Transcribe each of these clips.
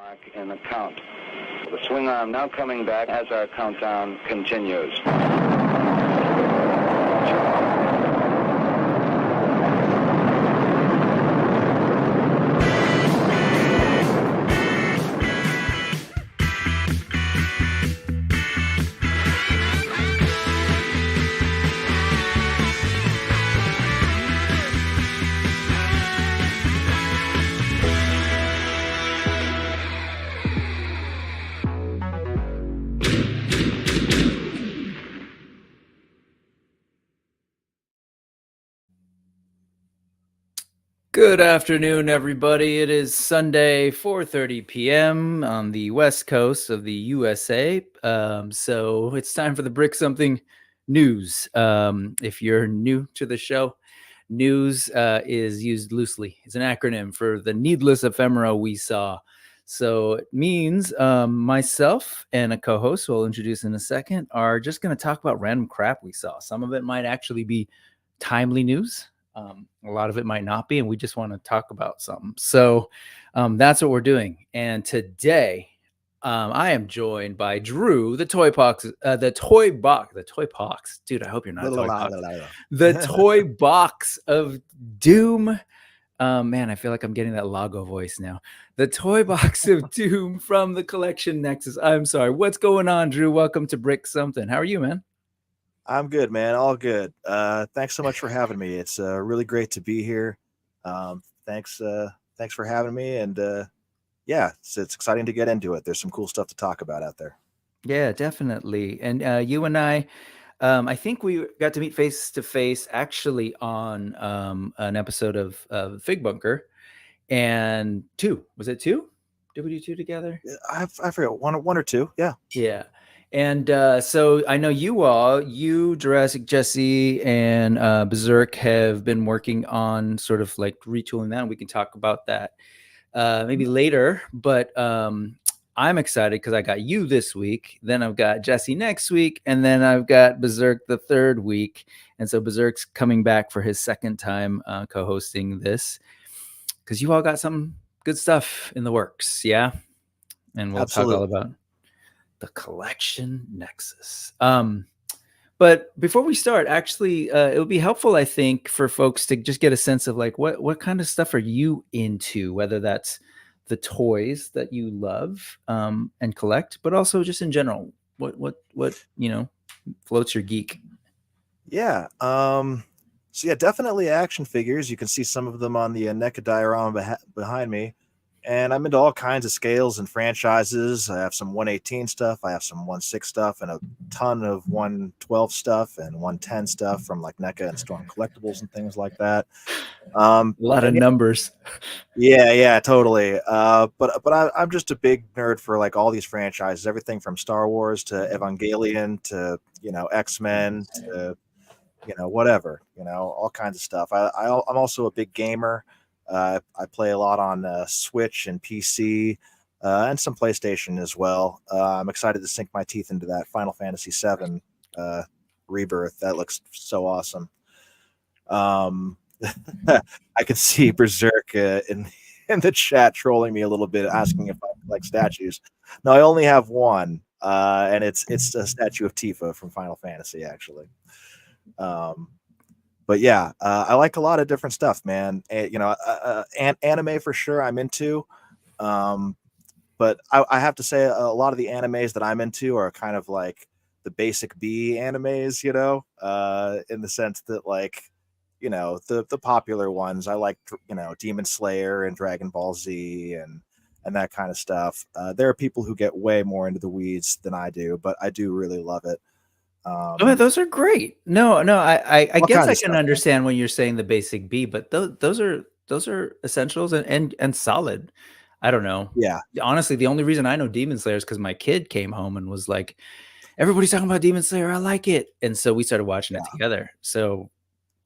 Mark in the count. The swing arm now coming back as our countdown continues. Good afternoon, everybody. It is Sunday, 4:30 p.m. on the west coast of the USA. So it's time for the Brick Something News. If you're new to the show, news is used loosely. It's an acronym for the Needless Ephemera We Saw. So it means myself and a co-host, who I'll introduce in a second, are just going to talk about random crap we saw. Some of it might actually be timely news. A lot of it might not be, and we just want to talk about something. So that's what we're doing. And today, I am joined by Drew, the Toybox, dude. I hope you're not a Toybox. The Toybox of Doom. Man, I feel like I'm getting that Lago voice now. The Toybox of Doom from the Collection Nexus. I'm sorry. What's going on, Drew? Welcome to Brick Something. How are you, man? I'm good, man. All good. Thanks so much for having me. It's really great to be here. Thanks for having me. And yeah, it's exciting to get into it. There's some cool stuff to talk about out there. Yeah, definitely. And you and I think we got to meet face to face actually on an episode of Fig Bunker, and two. Was it two? Did we do two together? I forget, one or two. Yeah. Yeah. And so I know you, Jurassic Jesse, and Berserk have been working on sort of like retooling that. And we can talk about that maybe later. But I'm excited because I got you this week. Then I've got Jesse next week. And then I've got Berserk the third week. And so Berserk's coming back for his second time co-hosting this, because you all got some good stuff in the works. Yeah. And we'll talk all about the Collection Nexus. But before we start, actually, it would be helpful, I think, for folks to just get a sense of like what kind of stuff are you into, whether that's the toys that you love and collect, but also just in general, what floats your geek. Yeah. So yeah, definitely action figures. You can see some of them on the NECA diorama behind me. And I'm into all kinds of scales and franchises. I have some 118 stuff. I have some 1/6 stuff and a ton of 112 stuff and 110 stuff from like NECA and Storm Collectibles and things like that. A lot of numbers. Yeah, totally. But I'm just a big nerd for like all these franchises, everything from Star Wars to Evangelion to, X-Men to, whatever, all kinds of stuff. I'm also a big gamer. I play a lot on Switch and PC and some PlayStation as well. I'm excited to sink my teeth into that Final Fantasy VII Rebirth. That looks so awesome. I could see Berserk in the chat trolling me a little bit, asking if I like statues. No, I only have one, and it's a statue of Tifa from Final Fantasy, actually. But yeah, I like a lot of different stuff, man. Anime for sure I'm into. But I have to say a lot of the animes that I'm into are kind of like the basic B animes, in the sense that like, the popular ones. I like, Demon Slayer and Dragon Ball Z and that kind of stuff. There are people who get way more into the weeds than I do, but I do really love it. Those are great. No, I guess I can understand when you're saying the basic B, but those are essentials and solid. I don't know. Yeah. Honestly, the only reason I know Demon Slayer is because my kid came home and was like, everybody's talking about Demon Slayer. I like it. And so we started watching it together. So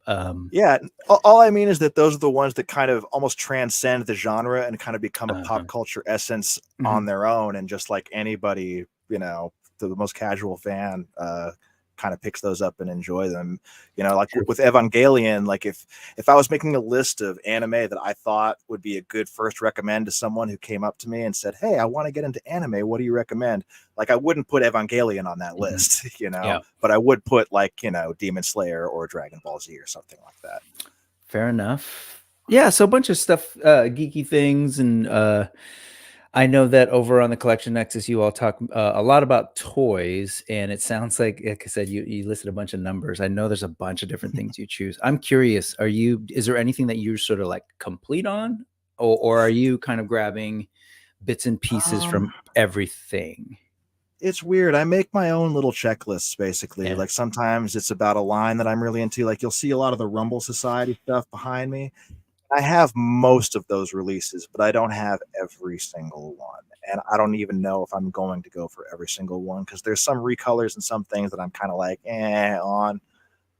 yeah, all I mean is that those are the ones that kind of almost transcend the genre and kind of become a pop culture essence on their own. And just like anybody, the most casual fan kind of picks those up and enjoy them. Like with Evangelion, like if I was making a list of anime that I thought would be a good first recommend to someone who came up to me and said, hey, I want to get into anime, what do you recommend? Like I wouldn't put Evangelion on that list, but I would put like, Demon Slayer or Dragon Ball Z or something like that. Fair enough. Yeah, so a bunch of stuff, geeky things, and I know that over on the Collection Nexus, you all talk a lot about toys, and it sounds like I said, you listed a bunch of numbers. I know there's a bunch of different things you choose. I'm curious, is there anything that you're sort of like complete on, or are you kind of grabbing bits and pieces from everything? It's weird. I make my own little checklists, basically. Yeah. Like sometimes it's about a line that I'm really into. Like you'll see a lot of the Rumble Society stuff behind me. I have most of those releases, but I don't have every single one. And I don't even know if I'm going to go for every single one because there's some recolors and some things that I'm kind of like on.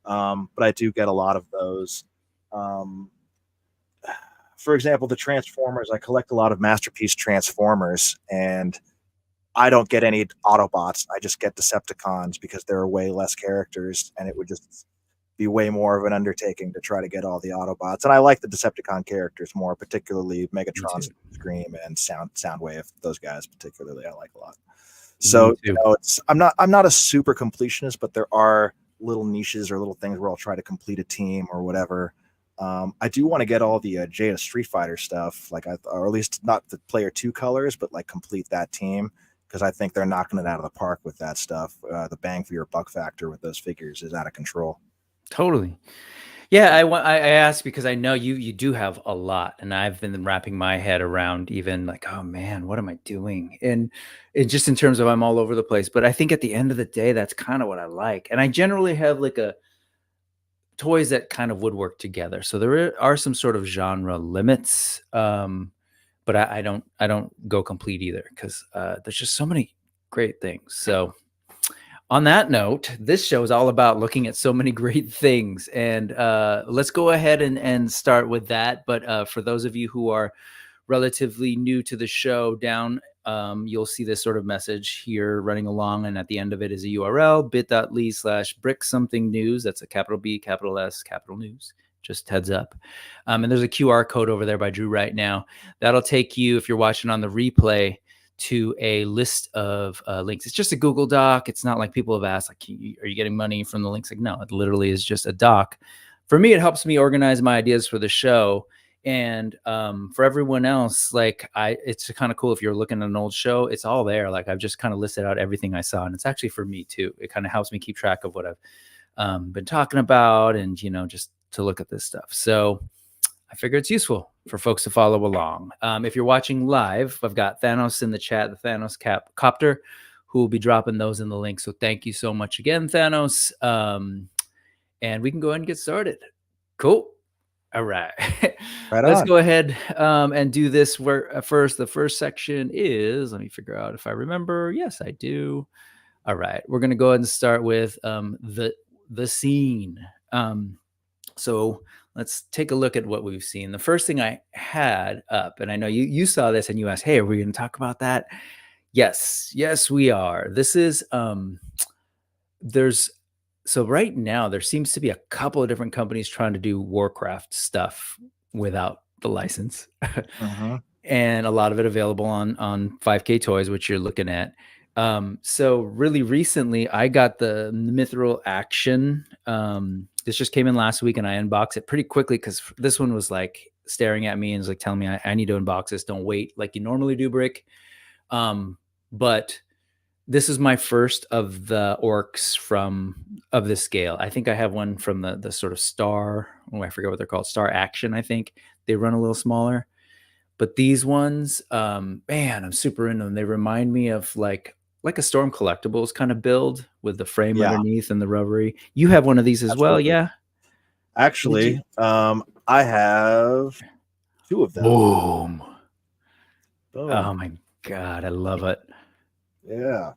But I do get a lot of those. For example, the Transformers, I collect a lot of Masterpiece Transformers, and I don't get any Autobots. I just get Decepticons because there are way less characters, and it would just be way more of an undertaking to try to get all the Autobots. And I like the Decepticon characters more, particularly Megatron, Scream, and Soundwave. Those guys particularly I like a lot. So I'm not a super completionist, but there are little niches or little things where I'll try to complete a team or whatever. I do want to get all the Jada Street Fighter stuff, or at least not the player 2 colors, but like complete that team, because I think they're knocking it out of the park with that stuff. The bang for your buck factor with those figures is out of control. Totally. Yeah, I asked because I know you do have a lot, and I've been wrapping my head around even like, oh man, what am I doing? And it just in terms of I'm all over the place. But I think at the end of the day, that's kind of what I like. And I generally have like toys that kind of would work together. So there are some sort of genre limits. But I don't go complete either because there's just so many great things. So on that note, this show is all about looking at so many great things, and let's go ahead and start with that. But for those of you who are relatively new to the show, you'll see this sort of message here running along, and at the end of it is a URL, bit.ly/Brick Something News. That's a capital B, capital S, capital News. Just heads up. And there's a QR code over there by Drew right now. That'll take you, if you're watching on the replay, to a list of links. It's just a Google Doc. It's not like people have asked, like, are you getting money from the links? Like, no, it literally is just a doc. For me, it helps me organize my ideas for the show. And for everyone else, like it's kind of cool if you're looking at an old show, it's all there. Like I've just kind of listed out everything I saw. And it's actually for me too. It kind of helps me keep track of what I've been talking about and, just to look at this stuff. So I figure it's useful for folks to follow along. If you're watching live, I've got Thanos in the chat, the Thanos copter, who will be dropping those in the link. So thank you so much again, Thanos. And we can go ahead and get started. Cool. All right. Let's go ahead and do this. First, the first section is, let me figure out if I remember. Yes, I do. All right. We're going to go ahead and start with the scene. So let's take a look at what we've seen. The first thing I had up, and I know you saw this and you asked, hey, are we going to talk about that? Yes, we are. This is, so right now there seems to be a couple of different companies trying to do Warcraft stuff without the license. And a lot of it available on 5K Toys, which you're looking at. So really recently I got the Mithril Action. This just came in last week and I unboxed it pretty quickly because this one was like staring at me and was like telling me I need to unbox this. Don't wait like you normally do, Brick. But this is my first of the orcs of this scale. I think I have one from the sort of Star. Oh, I forget what they're called. Star Action, I think. They run a little smaller. But these ones, man, I'm super into them. They remind me of like a Storm Collectibles kind of build with the frame underneath and the rubbery. You have one of these as well, yeah? Actually, I have 2 of them. Boom. Oh my God, I love it. Yeah.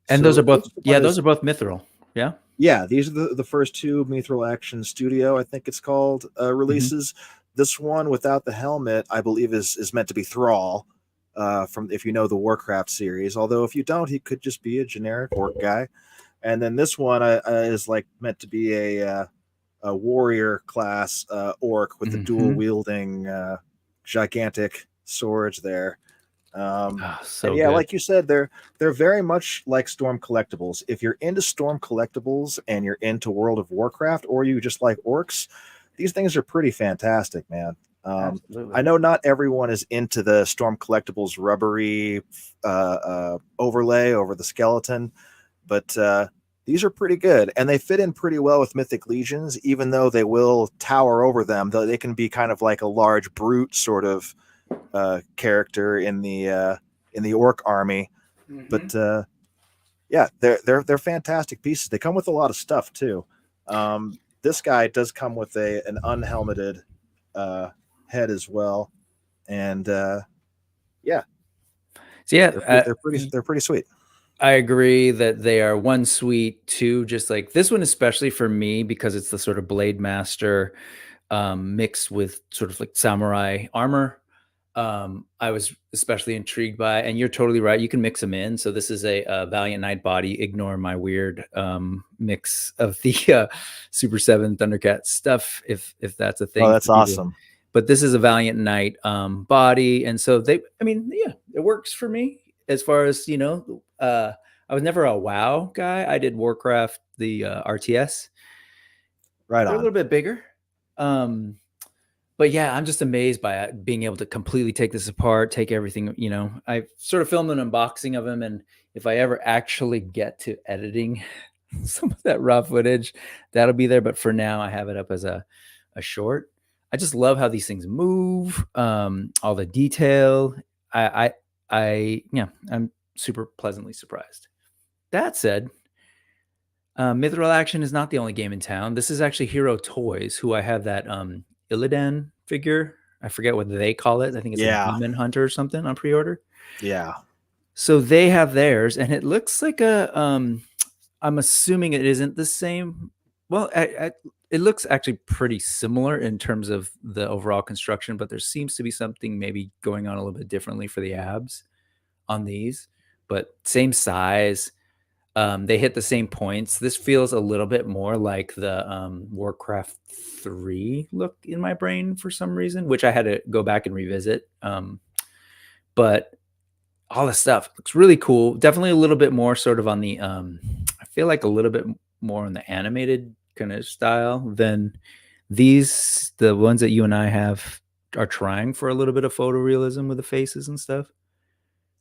And so those are both Mithril. Yeah. Yeah, these are the first 2 Mithril Action Studio, I think it's called, releases. This one without the helmet, I believe, is meant to be Thrall, from if you know the Warcraft series. Although if you don't, he could just be a generic orc guy. and then this one is like meant to be a warrior class orc with the dual wielding gigantic swords there. So and yeah, good. like you said, they're very much like Storm collectibles. If you're into Storm collectibles and you're into World of Warcraft, or you just like orcs, these things are pretty fantastic, man. I know not everyone is into the Storm collectibles rubbery overlay over the skeleton, but these are pretty good, and they fit in pretty well with Mythic Legions, even though they will tower over them. Though they can be kind of like a large brute sort of character in the orc army. But yeah, they're fantastic pieces. They come with a lot of stuff too. This guy does come with an unhelmeted head as well, and yeah, so yeah, they're pretty sweet. I agree that they are one sweet, two just like this one, especially for me because it's the sort of Blade Master mixed with sort of like samurai armor. I was especially intrigued by, and you're totally right. You can mix them in. So this is a Valiant Knight body. Ignore my weird mix of the Super 7 Thundercat stuff, if that's a thing. Oh, that's awesome. But this is a Valiant Knight body, and so yeah, it works for me as far as I was never a WoW guy. I did Warcraft, the RTS. Right on. They're a little bit bigger. But yeah, I'm just amazed by it, being able to completely take this apart, take everything, I sort of filmed an unboxing of him. And if I ever actually get to editing some of that raw footage, that'll be there. But for now, I have it up as a short. I just love how these things move, all the detail. I'm super pleasantly surprised. That said, Mithril Action is not the only game in town. This is actually Hero Toys, who I have that Illidan figure. I forget what they call it. I think it's a Demon Hunter or something on pre-order. Yeah. So they have theirs, and it looks like I'm assuming it isn't the same. Well, it looks actually pretty similar in terms of the overall construction, but there seems to be something maybe going on a little bit differently for the abs on these, but same size. They hit the same points. This feels a little bit more like the Warcraft 3 look in my brain for some reason, which I had to go back and revisit. But all the stuff looks really cool. Definitely a little bit more sort of on the, I feel like a little bit more on the animated kind of style than these. The ones that you and I have are trying for a little bit of photorealism with the faces and stuff.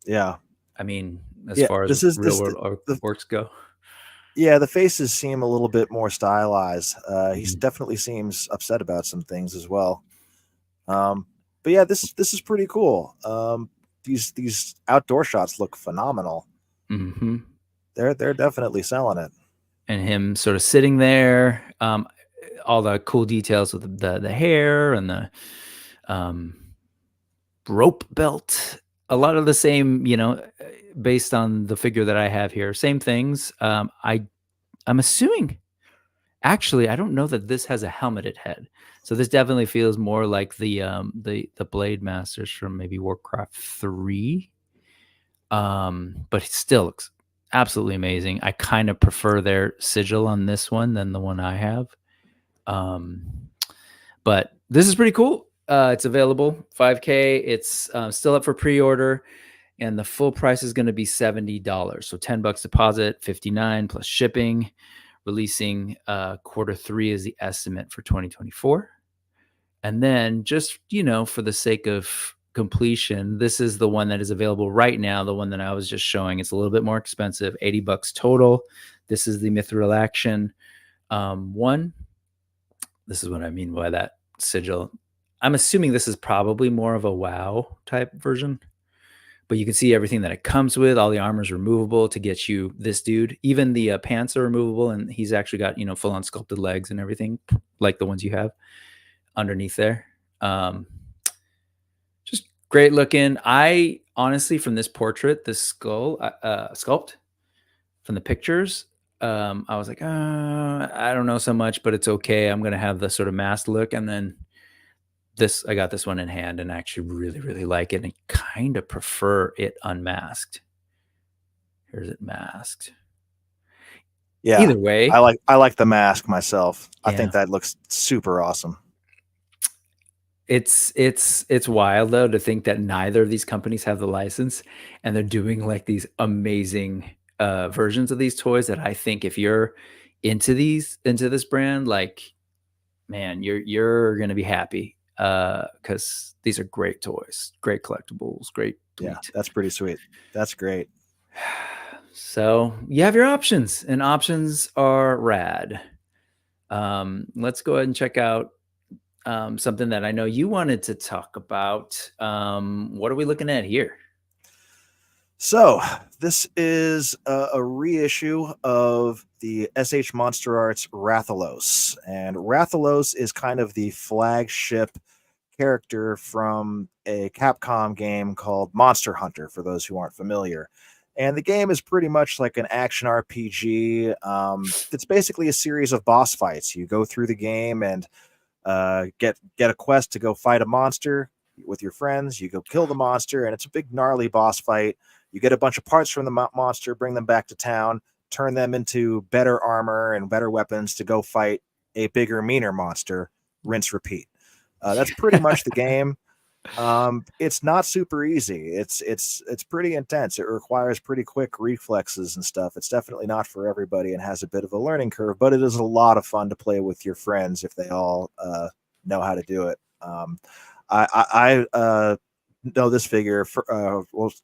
Yeah. I mean, as far as real world orcs go. Yeah, the faces seem a little bit more stylized. He definitely seems upset about some things as well. But yeah, this is pretty cool. These outdoor shots look phenomenal. Mm-hmm. They're definitely selling it. And him sort of sitting there, all the cool details with the hair and the rope belt. A lot of the same, based on the figure that I have here, same things. I'm assuming, actually, I don't know that this has a helmeted head. So this definitely feels more like the Blade Masters from maybe Warcraft 3. But it still looks absolutely amazing. I kind of prefer their sigil on this one than the one I have. But this is pretty cool. It's available, $5K. It's still up for pre-order, and the full price is going to be $70. So $10 deposit, $59 plus shipping. Releasing Q3 is the estimate for 2024. And then just, for the sake of completion, this is the one that is available right now. The one that I was just showing. It's a little bit more expensive, $80 total. This is the Mithril Action one. This is what I mean by that sigil. I'm assuming this is probably more of a WoW type version, but you can see everything that it comes with. All the armor is removable to get you this dude. Even the pants are removable, and he's actually got, full on sculpted legs and everything, like the ones you have underneath there. Just great looking. I honestly, from this portrait, this skull sculpt from the pictures, I was like, I don't know so much, but it's okay. I'm gonna have the sort of masked look, and then I got this one in hand and actually really, really like it, and kind of prefer it unmasked. Here's it masked. Yeah, Either way, I like the mask myself. I yeah. think that looks super awesome. It's wild though to think that neither of these companies have the license, and they're doing like these amazing versions of these toys that I think if you're into this brand, like, man, you're gonna be happy because these are great toys, great collectibles, great Yeah, tweet. that's pretty sweet. That's great. So you have your options, and options are rad. Let's go ahead and check out something that I know you wanted to talk about. What are we looking at here? So this is a reissue of the SH Monster Arts Rathalos, and Rathalos is kind of the flagship character from a Capcom game called MonsterHunter, for those who aren't familiar. And the game is pretty much like an action RPG. It's basically a series of boss fights. You go through the game and get a quest to go fight a monster with your friends. You go kill the monster, and it's a big gnarly boss fight. You get a bunch of parts from the monster, bring them back to town, turn them into better armor and better weapons to go fight a bigger, meaner monster. Rinse, repeat. That's pretty much the game. It's not super easy. It's pretty intense. It requires pretty quick reflexes and stuff. It's definitely not for everybody and has a bit of a learning curve, but it is a lot of fun to play with your friends if they all know how to do it. I know this figure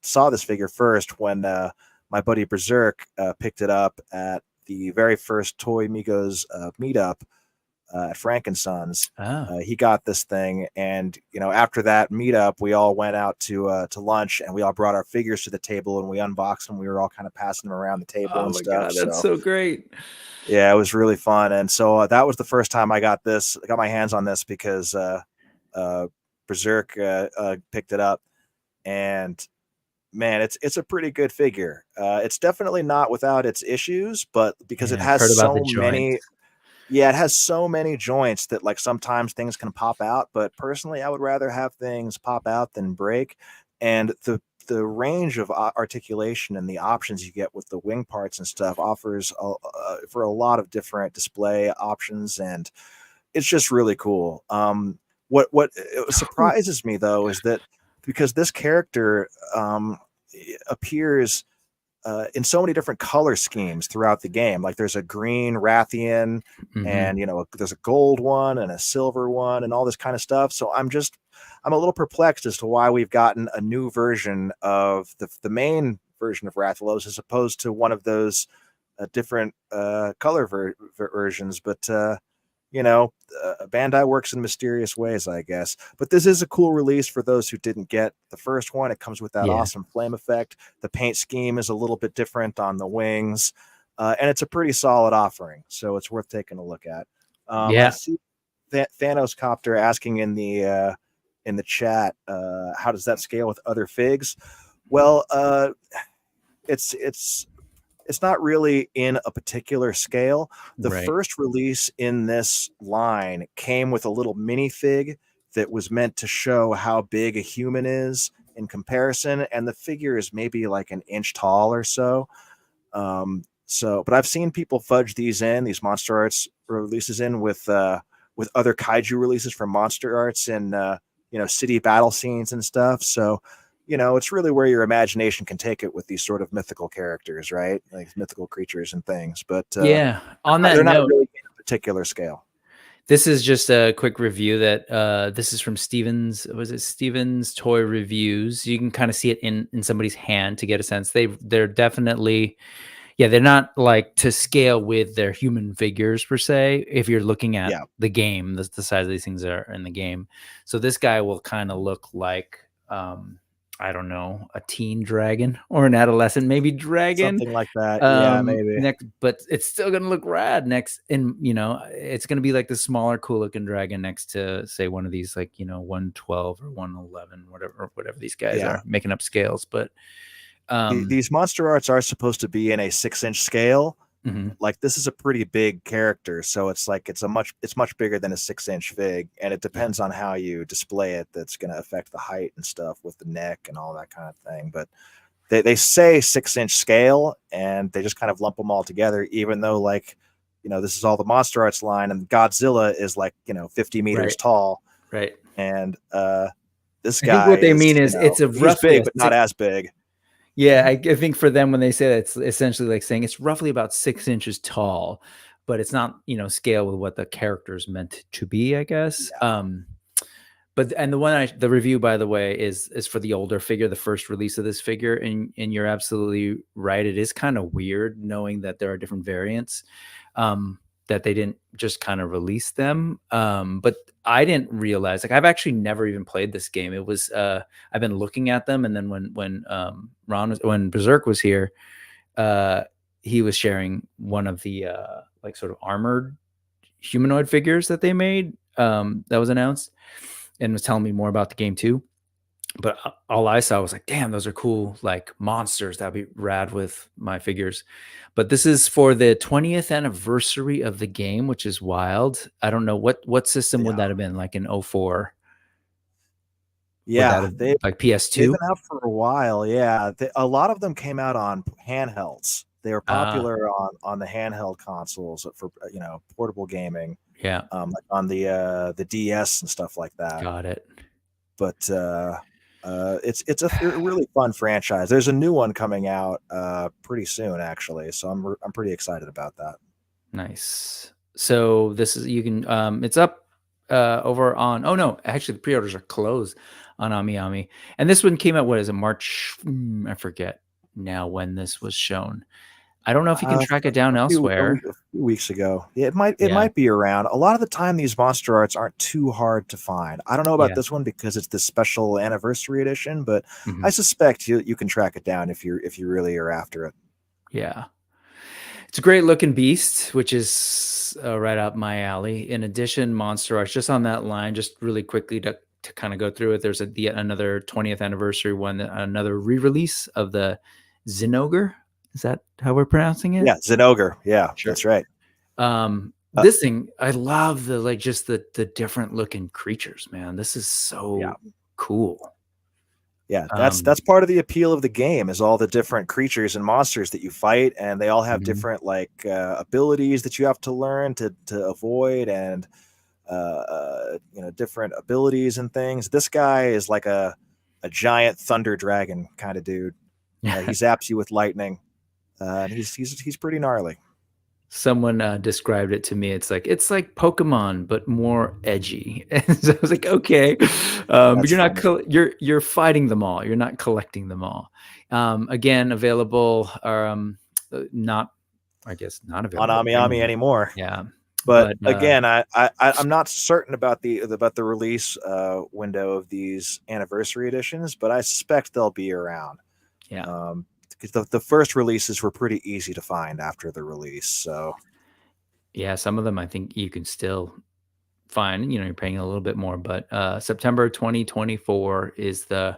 saw this figure first when my buddy Berserk picked it up at the very first Toy Migos meetup at Frankenson's. Oh, He got this thing, and after that meetup, we all went out to lunch, and we all brought our figures to the table, and we unboxed them. We were all kind of passing them around the table oh and my stuff. god, that's So so great. yeah, it was really fun, and so that was the first time I got my hands on this because Berserk picked it up, and man, it's a pretty good figure. It's definitely not without its issues, but because it Yeah, I've has heard about the so joints. many, yeah, it has so many joints that like sometimes things can pop out, but personally I would rather have things pop out than break. And the range of articulation and the options you get with the wing parts and stuff offers for a lot of different display options, and it's just really cool. What surprises me though is that because this character appears in so many different color schemes throughout the game. Like there's a green Rathian, Mhm. and there's a gold one and a silver one, and all this kind of stuff. So I'm a little perplexed as to why we've gotten a new version of the main version of Rathalos as opposed to one of those different color versions. But Bandai works in mysterious ways, I guess. But this is a cool release for those who didn't get the first one. It comes with that Yeah. awesome flame effect. The paint scheme is a little bit different on the wings, and it's a pretty solid offering. So it's worth taking a look at. I Yeah. see Thanos Copter asking in the chat, how does that scale with other figs? Well, it's not really in a particular scale. The Right. first release in this line came with a little minifig that was meant to show how big a human is in comparison, and the figure is maybe like an inch tall or so. But I've seen people fudge these Monster Arts releases in with other kaiju releases from Monster Arts and city battle scenes and stuff. So it's really where your imagination can take it with these sort of mythical characters, right? Like mythical creatures and things. But Yeah. On that they're not note, really in a particular scale. this is just a quick review that this is from Steven's Toy Reviews. You can kind of see it in somebody's hand to get a sense. They're definitely, yeah, they're not like to scale with their human figures per se. If you're looking at Yeah. the game, the size of these things are in the game. So this guy will kind of look like I don't know, a teen dragon or an adolescent maybe dragon. Something like that. Yeah, maybe. Next, but it's still gonna look rad next, and it's gonna be like the smaller, cool looking dragon next to say one of these, like 112 or 111, whatever these guys Yeah. are making up scales. But These Monster Arts are supposed to be in a 6-inch scale. mhm. Like this is a pretty big character, so it's much bigger than a 6-inch fig, and it depends on how you display it. That's going to affect the height and stuff with the neck and all that kind of thing. But they say 6-inch scale, and they just kind of lump them all together, even though like, this is all the Monster Arts line, and Godzilla is like 50 meters tall, right. and this I guy think what they is, mean is it's he's big, but not as big. Yeah, I think for them, when they say that, it's essentially like saying it's roughly about 6 inches tall, but it's not, scale with what the character is meant to be, I guess. Yeah. But the review, by the way, is for the older figure, the first release of this figure, and you're absolutely right. It is kind of weird knowing that there are different variants, that they didn't just kind of release them. But I didn't realize, like, I've actually never even played this game. It was I've been looking at them, and then when Berserk was here, he was sharing one of the like sort of armored humanoid figures that they made, that was announced, and was telling me more about the game too. But all I saw was like, damn, those are cool, like monsters. That'd be rad with my figures. But this is for the 20th anniversary of the game, which is wild. I don't know what system would that have been, like in 04? Yeah, Like PS2? They've been out for a while. Yeah, a lot of them came out on handhelds. They were popular on the handheld consoles for portable gaming. Yeah, like on the DS and stuff like that. got it. But it's a really fun franchise. There's a new one coming out pretty soon, actually. So I'm pretty excited about that. Nice. So this is, you can it's up over on, oh no, actually the pre-orders are closed on AmiAmi. And this one came out, what is it, March? I forget now when this was shown. I don't know if you can track it down elsewhere. A few weeks ago. Yeah, it might be around. A lot of the time these monster arts aren't too hard to find. I don't know about this one because it's the special anniversary edition, but I suspect you can track it down if you really are after it. Yeah. It's a great looking beast, which is right up my alley. In addition, monster arts, just on that line, just really quickly to kind of go through it. There's another 20th anniversary one, another re-release of the Zinogre. Is that how we're pronouncing it? Yeah, Zinogre. Yeah, sure. That's right. This thing, I love the different looking creatures, man. This is so cool. Yeah, that's part of the appeal of the game, is all the different creatures and monsters that you fight, and they all have different abilities that you have to learn to avoid, and different abilities and things. This guy is like a giant thunder dragon kind of dude. He zaps you with lightning. And he's pretty gnarly. Someone described it to me. It's like Pokemon, but more edgy. And so I was like, okay, but you're not you're fighting them all. You're not collecting them all. Again, available or not available on AmiAmi anymore. Yeah, but again, I'm not certain about the release window of these anniversary editions, but I suspect they'll be around. Yeah. Because the first releases were pretty easy to find after the release. So yeah, some of them I think you can still find, you're paying a little bit more, but September 2024 is the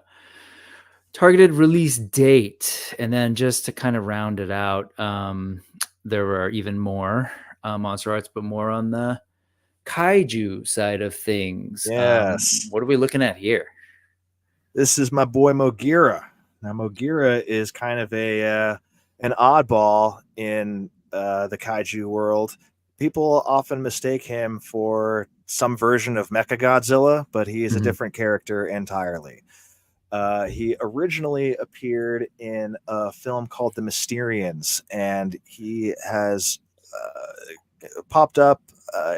targeted release date. And then just to kind of round it out, there were even more monster arts, but more on the kaiju side of things. Yes. What are we looking at here? This is my boy Mogira. Now, Mogira is kind of an oddball in the kaiju world. People often mistake him for some version of Mechagodzilla, but he is a different character entirely. He originally appeared in a film called The Mysterians, and he has popped up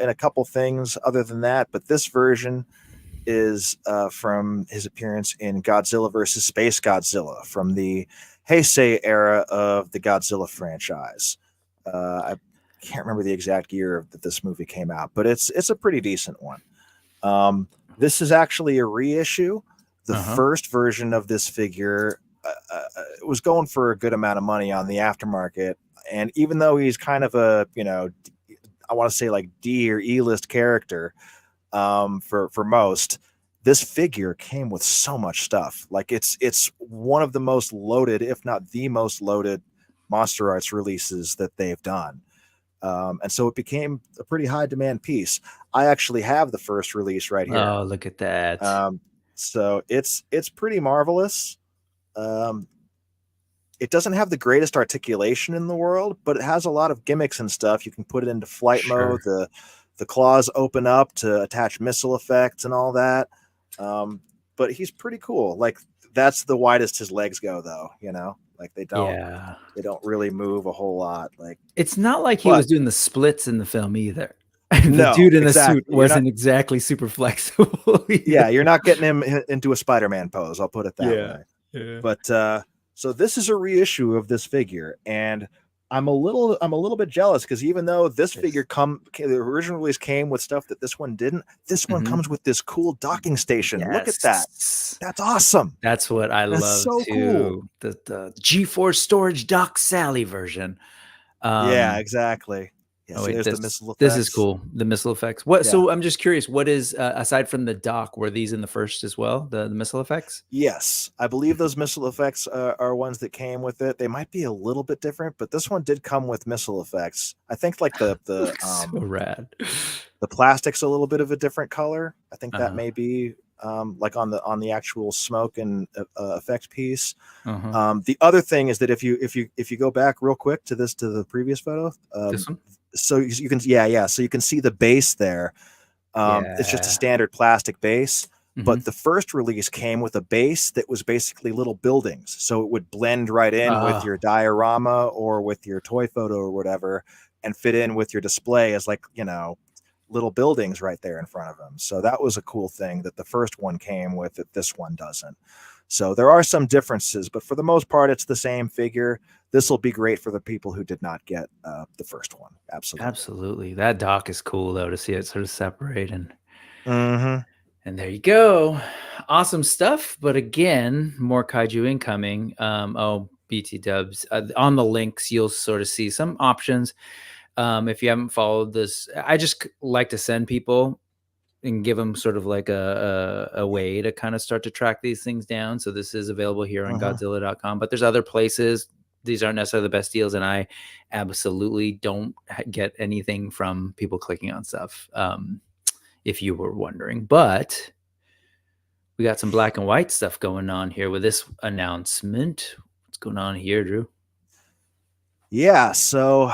in a couple things other than that, but this version is from his appearance in Godzilla vs. Space Godzilla from the Heisei era of the Godzilla franchise. I can't remember the exact year that this movie came out, but it's a pretty decent one. This is actually a reissue. The first version of this figure was going for a good amount of money on the aftermarket, and even though he's kind of a I want to say like D or E-list character, for most, this figure came with so much stuff. Like it's one of the most loaded, if not the most loaded, Monster Arts releases that they've done. And so it became a pretty high demand piece. I actually have the first release right here. Oh, look at that. So it's pretty marvelous. it doesn't have the greatest articulation in the world, but it has a lot of gimmicks and stuff. You can put it into flight mode. The claws open up to attach missile effects and all that. But he's pretty cool. Like, that's the widest his legs go, though. You know, like they don't really move a whole lot. Like, it's not like he was doing the splits in the film either. The No, dude in the exactly. suit wasn't exactly super flexible. Yeah, you're not getting him into a Spider-Man pose. I'll put it that way. Yeah. But so this is a reissue of this figure, and I'm a little bit jealous because even though this figure the original release came with stuff that this one didn't, this one comes with this cool docking station. Yes. Look at that. That's awesome. That's what I love so too. Cool. The G4 storage dock Sally version. Yeah, exactly. Yeah, wait, the missile effects. This is cool. The missile effects. What? Yeah. So I'm just curious. What is aside from the dock? Were these in the first as well? The missile effects? Yes, I believe those missile effects are ones that came with it. They might be a little bit different, but this one did come with missile effects. I think like the so rad. The plastic's a little bit of a different color. I think that may be like on the actual smoke and effect piece. The other thing is that if you go back real quick to the previous photo, this one. So you can so you can see the base there. It's just a standard plastic base, but the first release came with a base that was basically little buildings, so it would blend right in with your diorama or with your toy photo or whatever, and fit in with your display as, like, you know, little buildings right there in front of them. So that was a cool thing that the first one came with that this one doesn't. So there are some differences, but for the most part, it's the same figure. This will be great for the people who did not get the first one. Absolutely. That dock is cool, though, to see it sort of separate. And there you go. Awesome stuff. But again, more kaiju incoming. BT dubs. On the links, you'll sort of see some options. If you haven't followed this, I just like to send people and give them sort of like a way to kind of start to track these things down. So this is available here on Godzilla.com, but there's other places. These aren't necessarily the best deals, and I absolutely don't get anything from people clicking on stuff, if you were wondering. But we got some black and white stuff going on here with this announcement. What's going on here, Drew? Yeah, so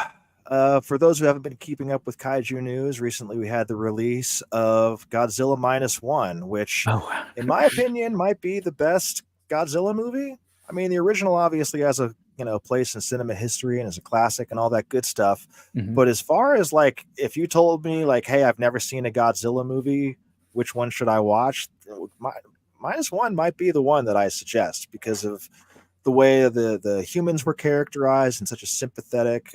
for those who haven't been keeping up with kaiju news, recently we had the release of Godzilla -1, which, in my opinion, might be the best Godzilla movie. I mean, the original obviously has a place in cinema history and is a classic and all that good stuff. But as far as, like, if you told me, like, hey, I've never seen a Godzilla movie, which one should I watch? -1 might be the one that I suggest because of the way the humans were characterized in such a sympathetic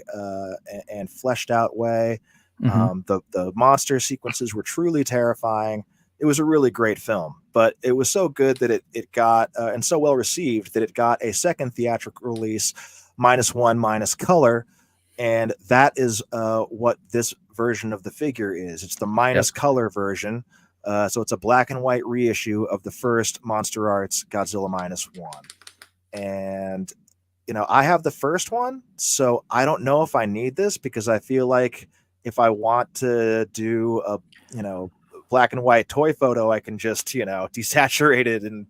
and fleshed out way. The monster sequences were truly terrifying. It was a really great film, but it was so good that it got and so well received that it got a second theatrical release, -1 color, and that is what this version of the figure is. It's the color version, so it's a black and white reissue of the first Monster Arts Godzilla -1. And I have the first one, so I don't know if I need this, because I feel like if I want to do a black and white toy photo, I can just desaturate it in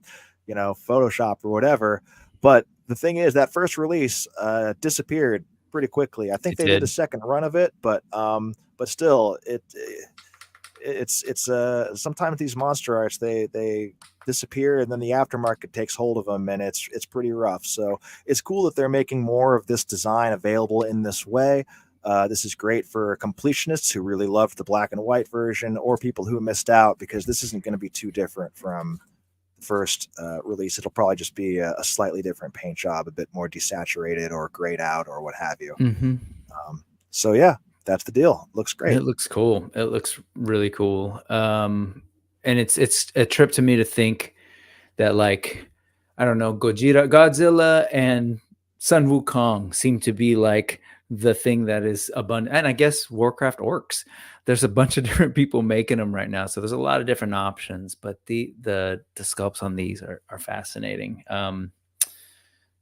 Photoshop or whatever. But the thing is, that first release disappeared pretty quickly. I think they did a second run of it, but still, it's sometimes these Monster Arts they disappear, and then the aftermarket takes hold of them, and it's pretty rough. So it's cool that they're making more of this design available in this way. This is great for completionists who really loved the black and white version, or people who missed out, because this isn't going to be too different from the first release. It'll probably just be a slightly different paint job, a bit more desaturated or grayed out or what have you. So yeah, that's the deal. Looks great. It looks cool. It looks really cool. And it's a trip to me to think that, like, I don't know, Godzilla and Sun Wukong seem to be like the thing that is abundant. And I guess Warcraft orcs. There's a bunch of different people making them right now, so there's a lot of different options. But the sculpts on these are fascinating.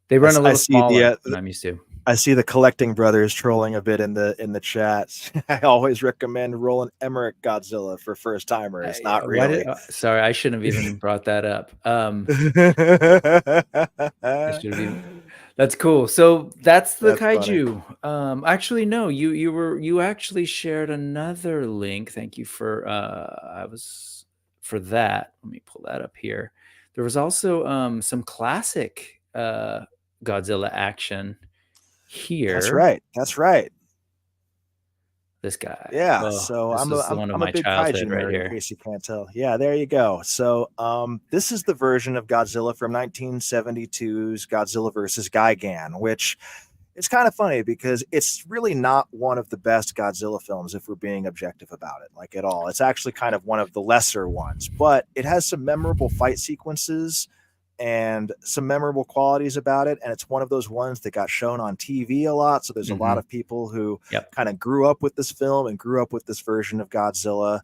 They run a little smaller than I'm used to. I see the Collecting Brothers trolling a bit in the chat. I always recommend Roland Emmerich Godzilla for first timers. Not really. Sorry, I shouldn't have even brought that up. That's cool. So that's the That's funny. kaiju. Actually, no, you actually shared another link. Thank you for for that. Let me pull that up here. There was also some classic Godzilla action here. That's right. That's right. This guy. Yeah, Oh, so this is the one of I'm a my big childhood kaiju right nerd, in here. case you can't tell. Yeah, there you go. So this is the version of Godzilla from 1972's Godzilla versus Gigan, which it's kind of funny because it's really not one of the best Godzilla films if we're being objective about it, like at all. It's actually kind of one of the lesser ones, but it has some memorable fight sequences and some memorable qualities about it. And it's one of those ones that got shown on TV a lot. So there's a lot of people who kind of grew up with this film and grew up with this version of Godzilla.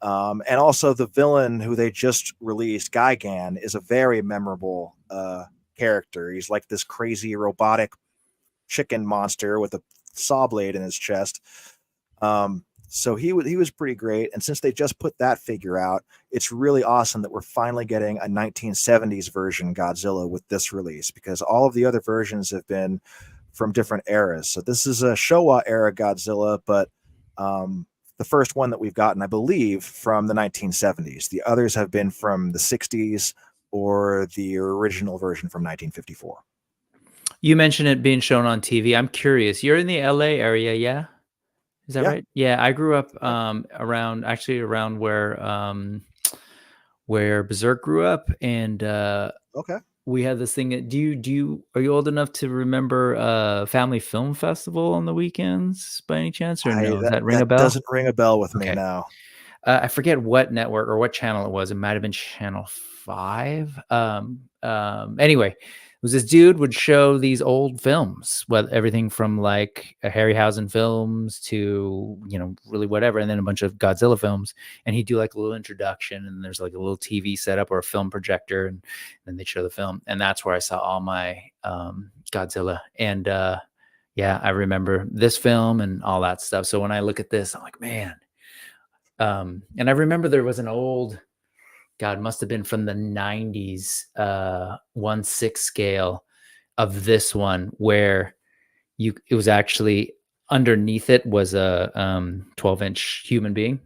And also the villain who they just released, Gigan, is a very memorable character. He's like this crazy robotic chicken monster with a saw blade in his chest. So he was pretty great. And since they just put that figure out, it's really awesome that we're finally getting a 1970s version Godzilla with this release, because all of the other versions have been from different eras. So this is a Showa era Godzilla, but the first one that we've gotten, I believe, from the 1970s. The others have been from the 60s or the original version from 1954. You mentioned it being shown on TV. I'm curious. You're in the LA area, yeah? Is that right? Yeah, I grew up around where Berserk grew up, and we had this thing. Are you old enough to remember Family Film Festival on the weekends by any chance, or no? Does that ring a bell? Doesn't ring a bell with me now. I forget what network or what channel it was. It might have been Channel 5. Anyway, it was this dude would show these old films, everything from like Harryhausen films to, really whatever, and then a bunch of Godzilla films. And he'd do like a little introduction, and there's like a little TV setup or a film projector, and then they'd show the film. And that's where I saw all my Godzilla. And yeah, I remember this film and all that stuff. So when I look at this, I'm like, man. And I remember there was an old, God, must have been from the 90s, 1/6 scale of this one where it was actually underneath it was a 12-inch human being.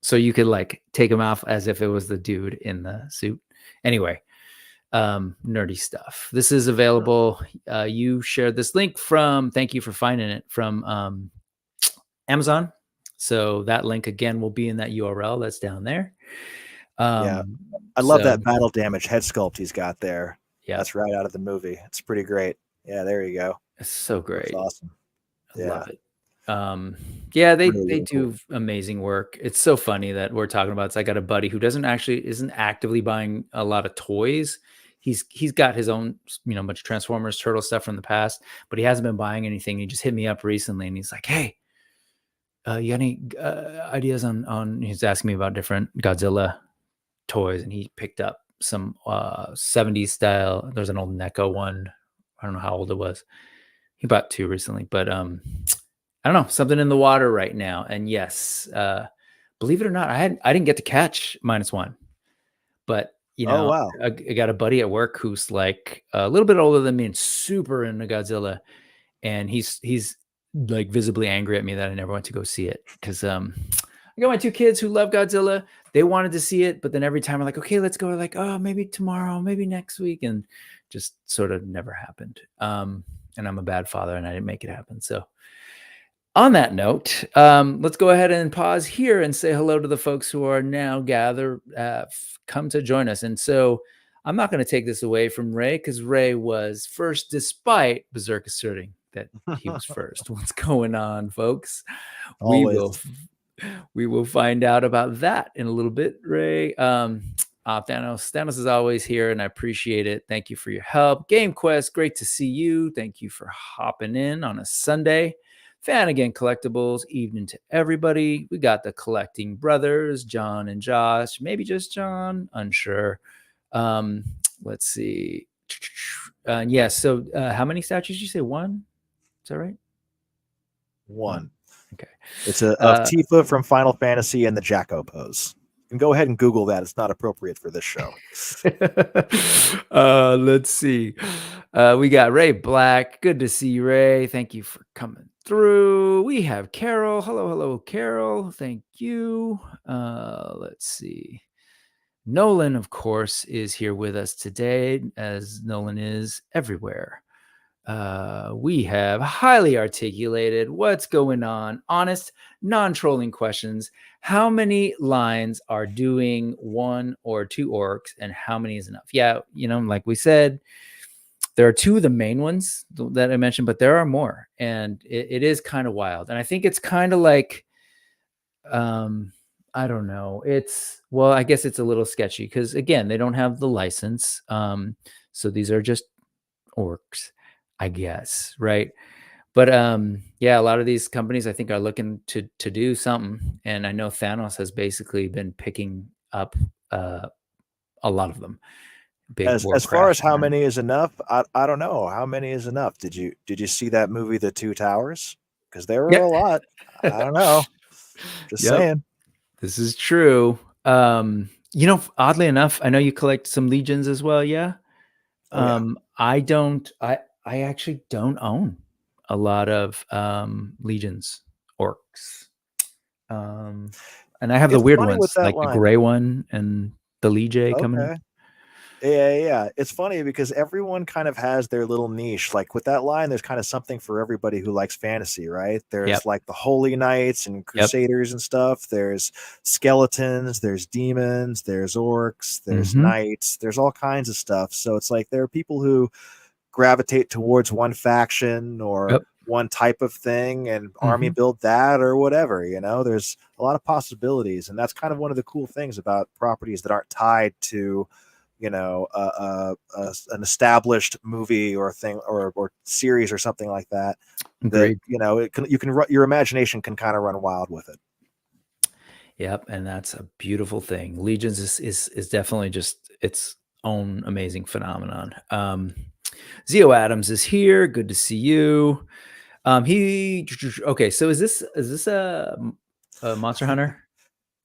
So you could like take him off as if it was the dude in the suit. Anyway, nerdy stuff. This is available. You shared this link thank you for finding it, from Amazon. So that link again will be in that URL that's down there. Yeah, I love that battle damage head sculpt he's got there. Yeah, that's right out of the movie. It's pretty great. Yeah, there you go. It's so great. That's awesome. I love it. Yeah, they do amazing work. It's so funny that we're talking about this. I got a buddy who isn't actively buying a lot of toys. He's got his own, bunch of Transformers, Turtle stuff from the past, but he hasn't been buying anything. He just hit me up recently, and he's like, "Hey, you got any ideas on?" He's asking me about different Godzilla toys, and he picked up some 70s style. There's an old NECO one. I don't know how old it was. He bought 2 recently, but I don't know, something in the water right now. And yes, believe it or not, I didn't get to catch -1, but oh wow, I got a buddy at work who's like a little bit older than me and super into Godzilla, and he's like visibly angry at me that I never went to go see it, because I got my 2 kids who love Godzilla. They wanted to see it, but then every time I'm like, okay, let's go. We're like, oh, maybe tomorrow, maybe next week, and just sort of never happened. And I'm a bad father, and I didn't make it happen. So on that note, let's go ahead and pause here and say hello to the folks who are now gathered, come to join us. And so I'm not going to take this away from Ray, because Ray was first, despite Berserk asserting that he was first. What's going on, folks? Always. We will find out about that in a little bit, Ray. Thanos is always here, and I appreciate it. Thank you for your help. Game Quest, great to see you. Thank you for hopping in on a Sunday. Fanigan Collectibles, evening to everybody. We got the Collecting Brothers, John and Josh, maybe just John, unsure. Let's see. So how many statues did you say? 1? Is that right? 1. Okay. It's a Tifa from Final Fantasy and the Jacko pose. can go ahead and Google that. It's not appropriate for this show. Let's see. We got Ray Black. Good to see you, Ray. Thank you for coming through. We have Carol. Hello, Carol. Thank you. Let's see. Nolan, of course, is here with us today, as Nolan is everywhere. We have highly articulated what's going on, honest, non-trolling questions. How many lines are doing 1 or 2 orcs, and how many is enough? Yeah, like we said, there are 2 of the main ones that I mentioned, but there are more, and it is kind of wild. And I think it's kind of like, I don't know. I guess it's a little sketchy because, again, they don't have the license. So these are just orcs, I guess, right? But yeah, a lot of these companies I think are looking to do something, and I know Thanos has basically been picking up a lot of them. Big As Warcraft far as how fan. many is enough, I don't know. How many is enough? Did you see that movie, The Two Towers? Because there were a lot. I don't know. Just saying. This is true. Oddly enough, I know you collect some legions as well. Yeah. Oh, yeah. I actually don't own a lot of legions, orcs. And I have the It's weird funny with ones, that like the line. gray one and the Lee coming in. Okay. Yeah. It's funny because everyone kind of has their little niche. Like with that line, there's kind of something for everybody who likes fantasy, right? There's like the Holy Knights and Crusaders and stuff. There's skeletons, there's demons, there's orcs, there's knights, there's all kinds of stuff. So it's like there are people who gravitate towards one faction or one type of thing and army build that or whatever. There's a lot of possibilities, and that's kind of one of the cool things about properties that aren't tied to an established movie or thing or series or something like that. Agreed. That your imagination can kind of run wild with it. Yep, and that's a beautiful thing. Legions is definitely just its own amazing phenomenon. Zio Adams is here. Good to see you. Okay, so is this a Monster Hunter?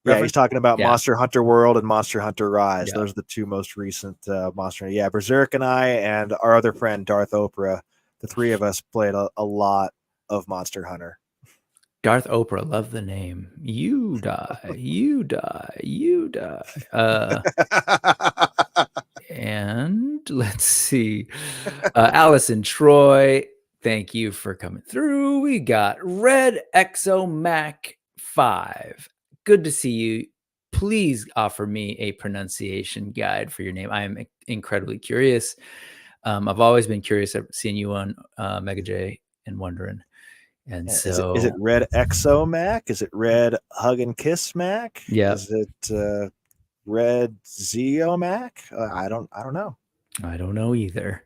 Yeah, he's talking about Yeah. Monster Hunter World and Monster Hunter Rise. Yeah. Those are the 2 most recent Monster Hunter. Yeah, Berserk and I and our other friend Darth Oprah, the 3 of us played a lot of Monster Hunter. Darth Oprah, love the name. You die, you die, you die. And let's see. Allison Troy, thank you for coming through. We got Red Exo Mac 5. Good to see you. Please offer me a pronunciation guide for your name. I am incredibly curious. I've always been curious. I've seen you on Mega J and wondering. And so, is it Red Exo Mac? Is it Red Hug and Kiss Mac? Yeah. Is it Red Zio Mac? I don't know. I don't know either.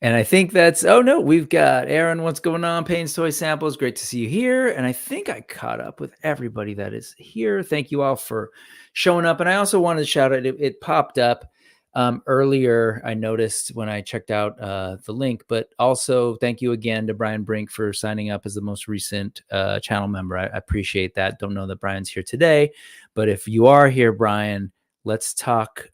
And I think that's, oh no, we've got Aaron. What's going on? Payne's Toy Samples. Great to see you here. And I think I caught up with everybody that is here. Thank you all for showing up. And I also wanted to shout out, it popped up earlier. I noticed when I checked out the link, but also thank you again to Brian Brink for signing up as the most recent channel member. I appreciate that. Don't know that Brian's here today, but if you are here, Brian, let's talk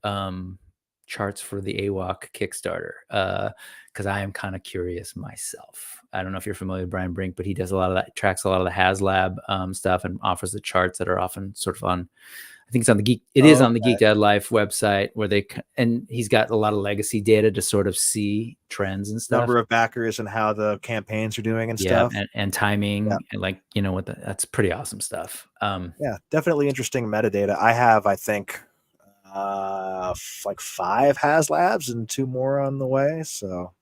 charts for the AWOK Kickstarter, because I am kind of curious myself. I don't know if you're familiar with Brian Brink, but he does a lot of that, tracks a lot of the HasLab stuff and offers the charts that are often sort of on, I think it's on the Geek. It is on the Geek Dad Life website where and he's got a lot of legacy data to sort of see trends and stuff. Number of backers and how the campaigns are doing and stuff. And timing and like, that's pretty awesome stuff. Yeah, definitely interesting metadata. I have, I think, like 5 HasLabs and 2 more on the way. So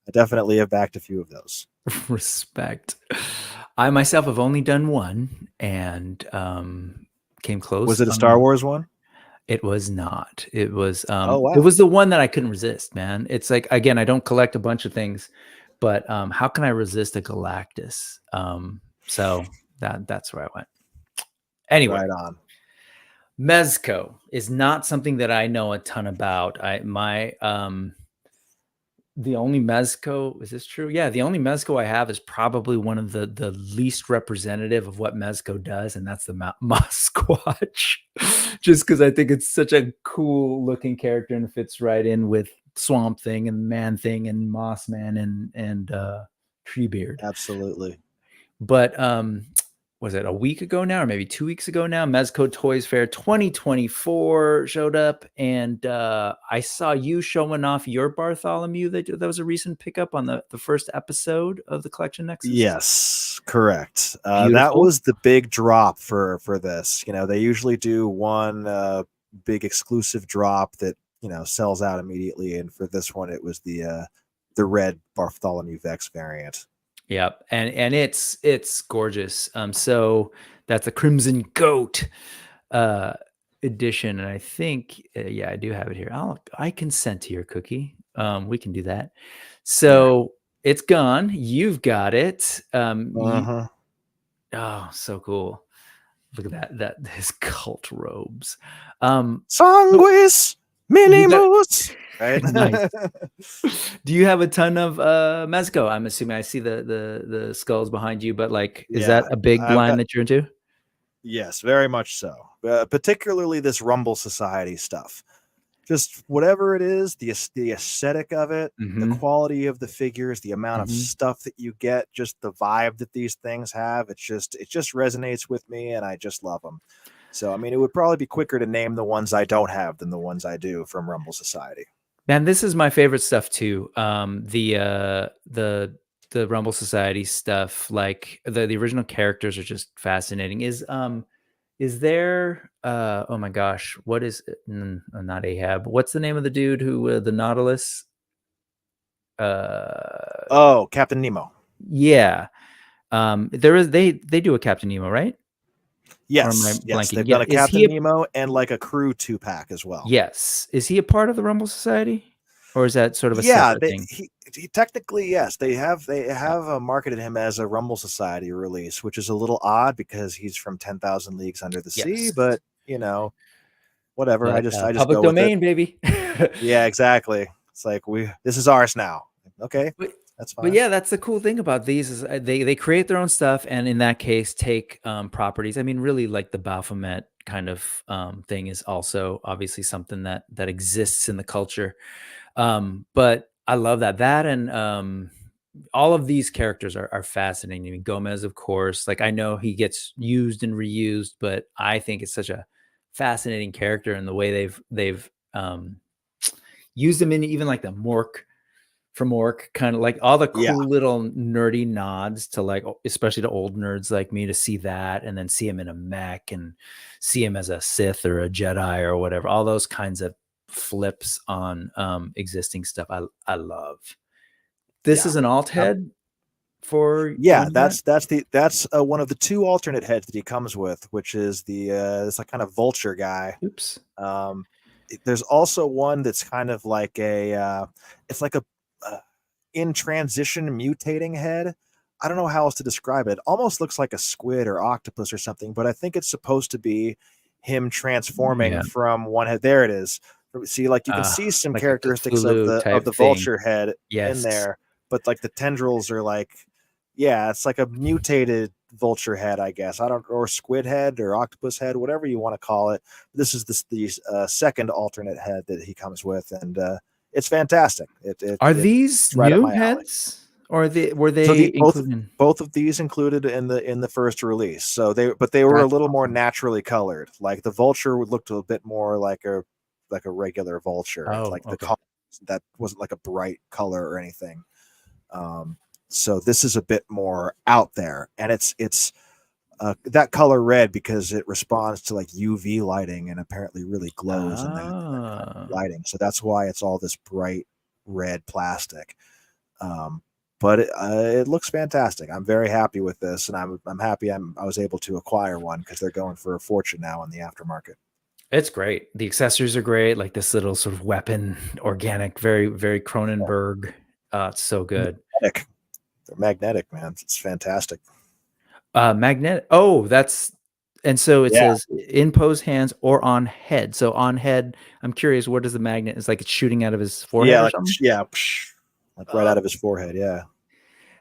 I definitely have backed a few of those. Respect. I myself have only done 1 and came close. Was it a Star Wars one? It was not. It was oh, wow. It was the one that I couldn't resist, man. It's like, again, I don't collect a bunch of things, but how can I resist a Galactus? So that's where I went. Anyway, right on. Mezco is not something that I know a ton about. The only Mezco, is this true? Yeah, the only Mezco I have is probably one of the least representative of what Mezco does, and that's the Mosquatch. just because I think it's such a cool looking character and fits right in with Swamp Thing and Man Thing and Moss Man and Treebeard. Absolutely. But was it a week ago now, or maybe 2 weeks ago now? Mezco Toys Fair 2024 showed up, and I saw you showing off your Bartholomew. That was a recent pickup on the first episode of the Collection Nexus. Yes, correct. That Beautiful. was the big drop for this. You know, they usually do one big exclusive drop that, you know, sells out immediately, and for this one, it was the red Bartholomew Vex variant. Yep, and it's gorgeous. So that's a Crimson Goat edition, and I think yeah, I do have it here. I can send to your cookie. We can do that. So it's gone. You've got it. Oh, so cool. Look at that his cult robes. Sanguis Minimus. Right? Nice. Do you have a ton of Mezco? I'm assuming. I see the skulls behind you, but like, is that a big line that you're into? Yes, very much so. Particularly this Rumble Society stuff. Just whatever it is, the aesthetic of it, the quality of the figures, the amount of stuff that you get, just the vibe that these things have. It just resonates with me, and I just love them. So, I mean, it would probably be quicker to name the ones I don't have than the ones I do from Rumble Society. Man, this is my favorite stuff too. The Rumble Society stuff, like the original characters are just fascinating. Is there oh my gosh, what is it? Not Ahab. What's the name of the dude who the Nautilus? Captain Nemo. Yeah. There is they do a Captain Nemo, right? Yes, yes, they've done a Captain Nemo and like a crew 2-pack as well. Yes. Is he a part of the Rumble Society? Or is that sort of a separate thing? He technically, yes. They have marketed him as a Rumble Society release, which is a little odd because he's from 10,000 Leagues Under the Sea, but you know, whatever. I just public go domain, with it. baby. Yeah, exactly. It's like this is ours now. Okay. That's fine. But yeah, that's the cool thing about these is they create their own stuff, and in that case, take properties. I mean, really, like the Baphomet kind of thing is also obviously something that exists in the culture. But I love that and all of these characters are fascinating. I mean, Gomez, of course, like I know he gets used and reused, but I think it's such a fascinating character in the way they've used him in even like the Mork. From Orc, kind of like all the cool little nerdy nods to like, especially to old nerds like me, to see that and then see him in a mech and see him as a Sith or a Jedi or whatever. All those kinds of flips on existing stuff. I love. This is an alt head for that's one of the 2 alternate heads that he comes with, which is the this like kind of vulture guy. Oops. There's also one that's kind of like a it's like a in transition mutating head. I don't know how else to describe it. Almost looks like a squid or octopus or something, but I think it's supposed to be him transforming from one head. There it is. See, like you can see some like characteristics of the vulture head in there, but like the tendrils are like, yeah, it's like a mutated vulture head, I guess. Or squid head or octopus head, whatever you want to call it. This is the second alternate head that he comes with, and it's fantastic. Are these right new heads, or were they so both of these included in the first release? So they were a little more naturally colored. Like the vulture looked a bit more like a regular vulture. The color that wasn't like a bright color or anything. So this is a bit more out there, and it's that color red because it responds to like UV lighting and apparently really glows in that kind of lighting. So that's why it's all this bright red plastic. But it looks fantastic. I'm very happy with this, and I'm happy I was able to acquire one because they're going for a fortune now in the aftermarket. It's great. The accessories are great, like this little sort of weapon, organic, very very Cronenberg. It's so good. Magnetic. They're magnetic, man. It's fantastic. Magnetic. Oh, and so it says in pose hands or on head. So on head, I'm curious, where does the magnet? It's like it's shooting out of his forehead or something? Like right out of his forehead. Yeah.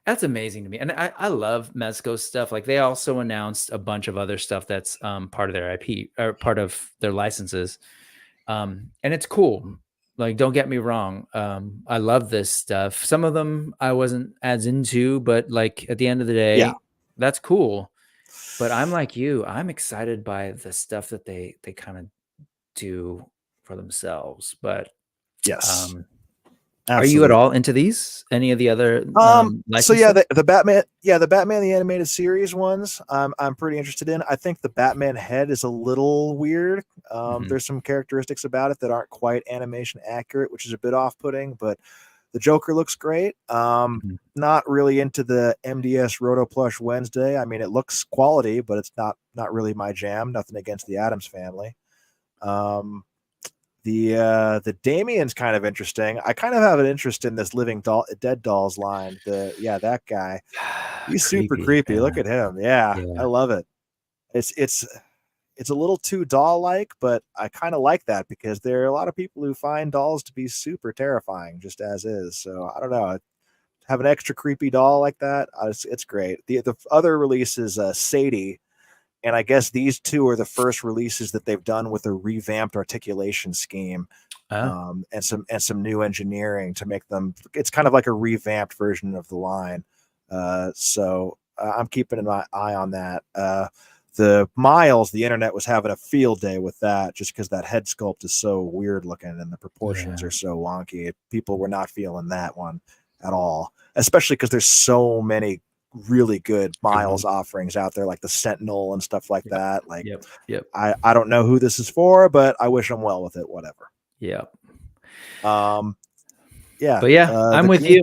That's amazing to me. And I love Mezco stuff. Like they also announced a bunch of other stuff that's part of their IP or part of their licenses. And it's cool. Like, don't get me wrong. I love this stuff. Some of them I wasn't as into, but like at the end of the Yeah. day, that's cool. But I'm like you. I'm excited by the stuff that they kind of do for themselves. But Yes. are you at Absolutely. all into these? Any of the other So licensed yeah, stuff? the Batman, the Batman the animated series ones, I'm pretty interested in. I think the Batman head is a little weird. Mhm. There's some characteristics about it that aren't quite animation accurate, which is a bit off-putting, but the Joker looks great. Mhm. Not really into the MDS Roto Plush Wednesday. I mean, it looks quality, but it's not really my jam. Nothing against the Addams family. Um, the Damien's kind of interesting. I kind of have an interest in this living dead dolls line. That guy. He's super Creepy. creepy. Yeah. Look at him. Yeah, I Yeah. love it. It's a little too doll like, but I kind of like that because there are a lot of people who find dolls to be super terrifying just as is. So I don't know. Have an extra creepy doll like that. It's great. The other release is Sadie, and I guess these two are the first releases that they've done with a revamped articulation scheme, Oh, and some new engineering to make them. It's kind of like a revamped version of the line. I'm keeping an eye on that. The Miles, the internet was having a field day with that just because that head sculpt is so weird looking and the proportions yeah. are so wonky. People were not feeling that one at all, especially because there's so many really good Good Miles ones. offerings out there, like the Sentinel and stuff like Yep. that. Like, Yep. Yep. I don't know who this is for, but I wish them well with it. Whatever. Yep. Um, yeah. But yeah, I'm The with you.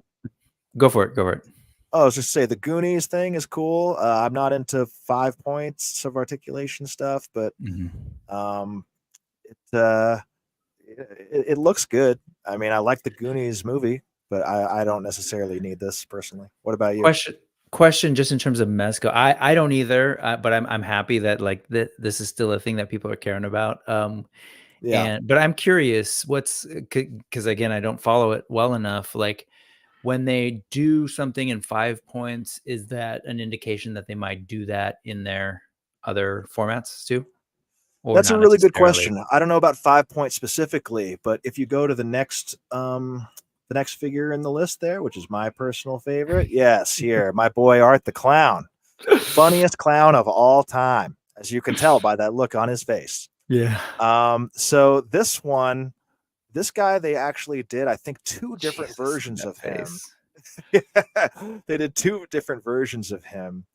Go for it. Go for it. I was just say the Goonies thing is cool. I'm not into 5 points of articulation stuff, but Mhm. um, it looks good. I mean, I like the Goonies movie, but I don't necessarily need this personally. What about you? Question just in terms of Mezco. I don't either, but I'm happy that like this is still a thing that people are caring about. Yeah, But I'm curious what's because again, I don't follow it well enough. Like when they do something in 5 points, is that an indication that they might do that in their other formats too? Or that's a not really good necessarily? question. I don't know about 5 points specifically, but if you go to the next figure in the list there, which is my personal favorite, yes, here, my boy Art the Clown, funniest clown of all time, as you can tell by that look on his face. Yeah. So this guy, they actually did, I think, two different Jesus, versions that of him. face. They did two different versions of him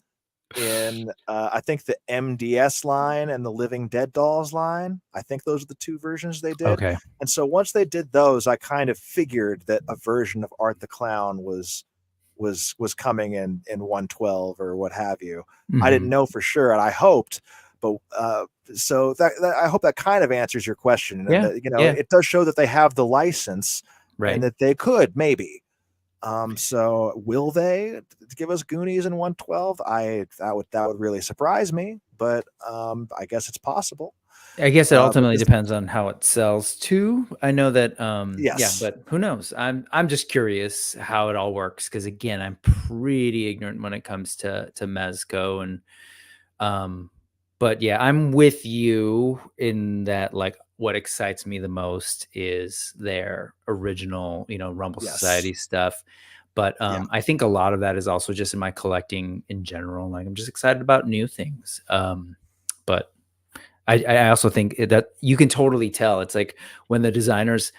in, I think, the MDS line and the Living Dead Dolls line. I think those are the two versions they did. Okay. And so once they did those, I kind of figured that a version of Art the Clown was coming in 112 or what have you. I didn't Mhm. know for sure, and I hoped, but so that I hope that kind of answers your question, and Yeah. that Yeah. it does show that they have the license and Right. that they could maybe. So will they give us Goonies in 112? That would really surprise me, but I guess it's possible. I guess it But ultimately this, depends on how it sells too. I know that yeah, yes, but who knows? I'm just curious how it all works because again, I'm pretty ignorant when it comes to Mezco and um but yeah, I'm with you in that like what excites me the most is their original, Rumble yes, Society stuff. But yeah, I think a lot of that is also just in my collecting in general. Like I'm just excited about new things. But I also think that you can totally tell. It's like when the designers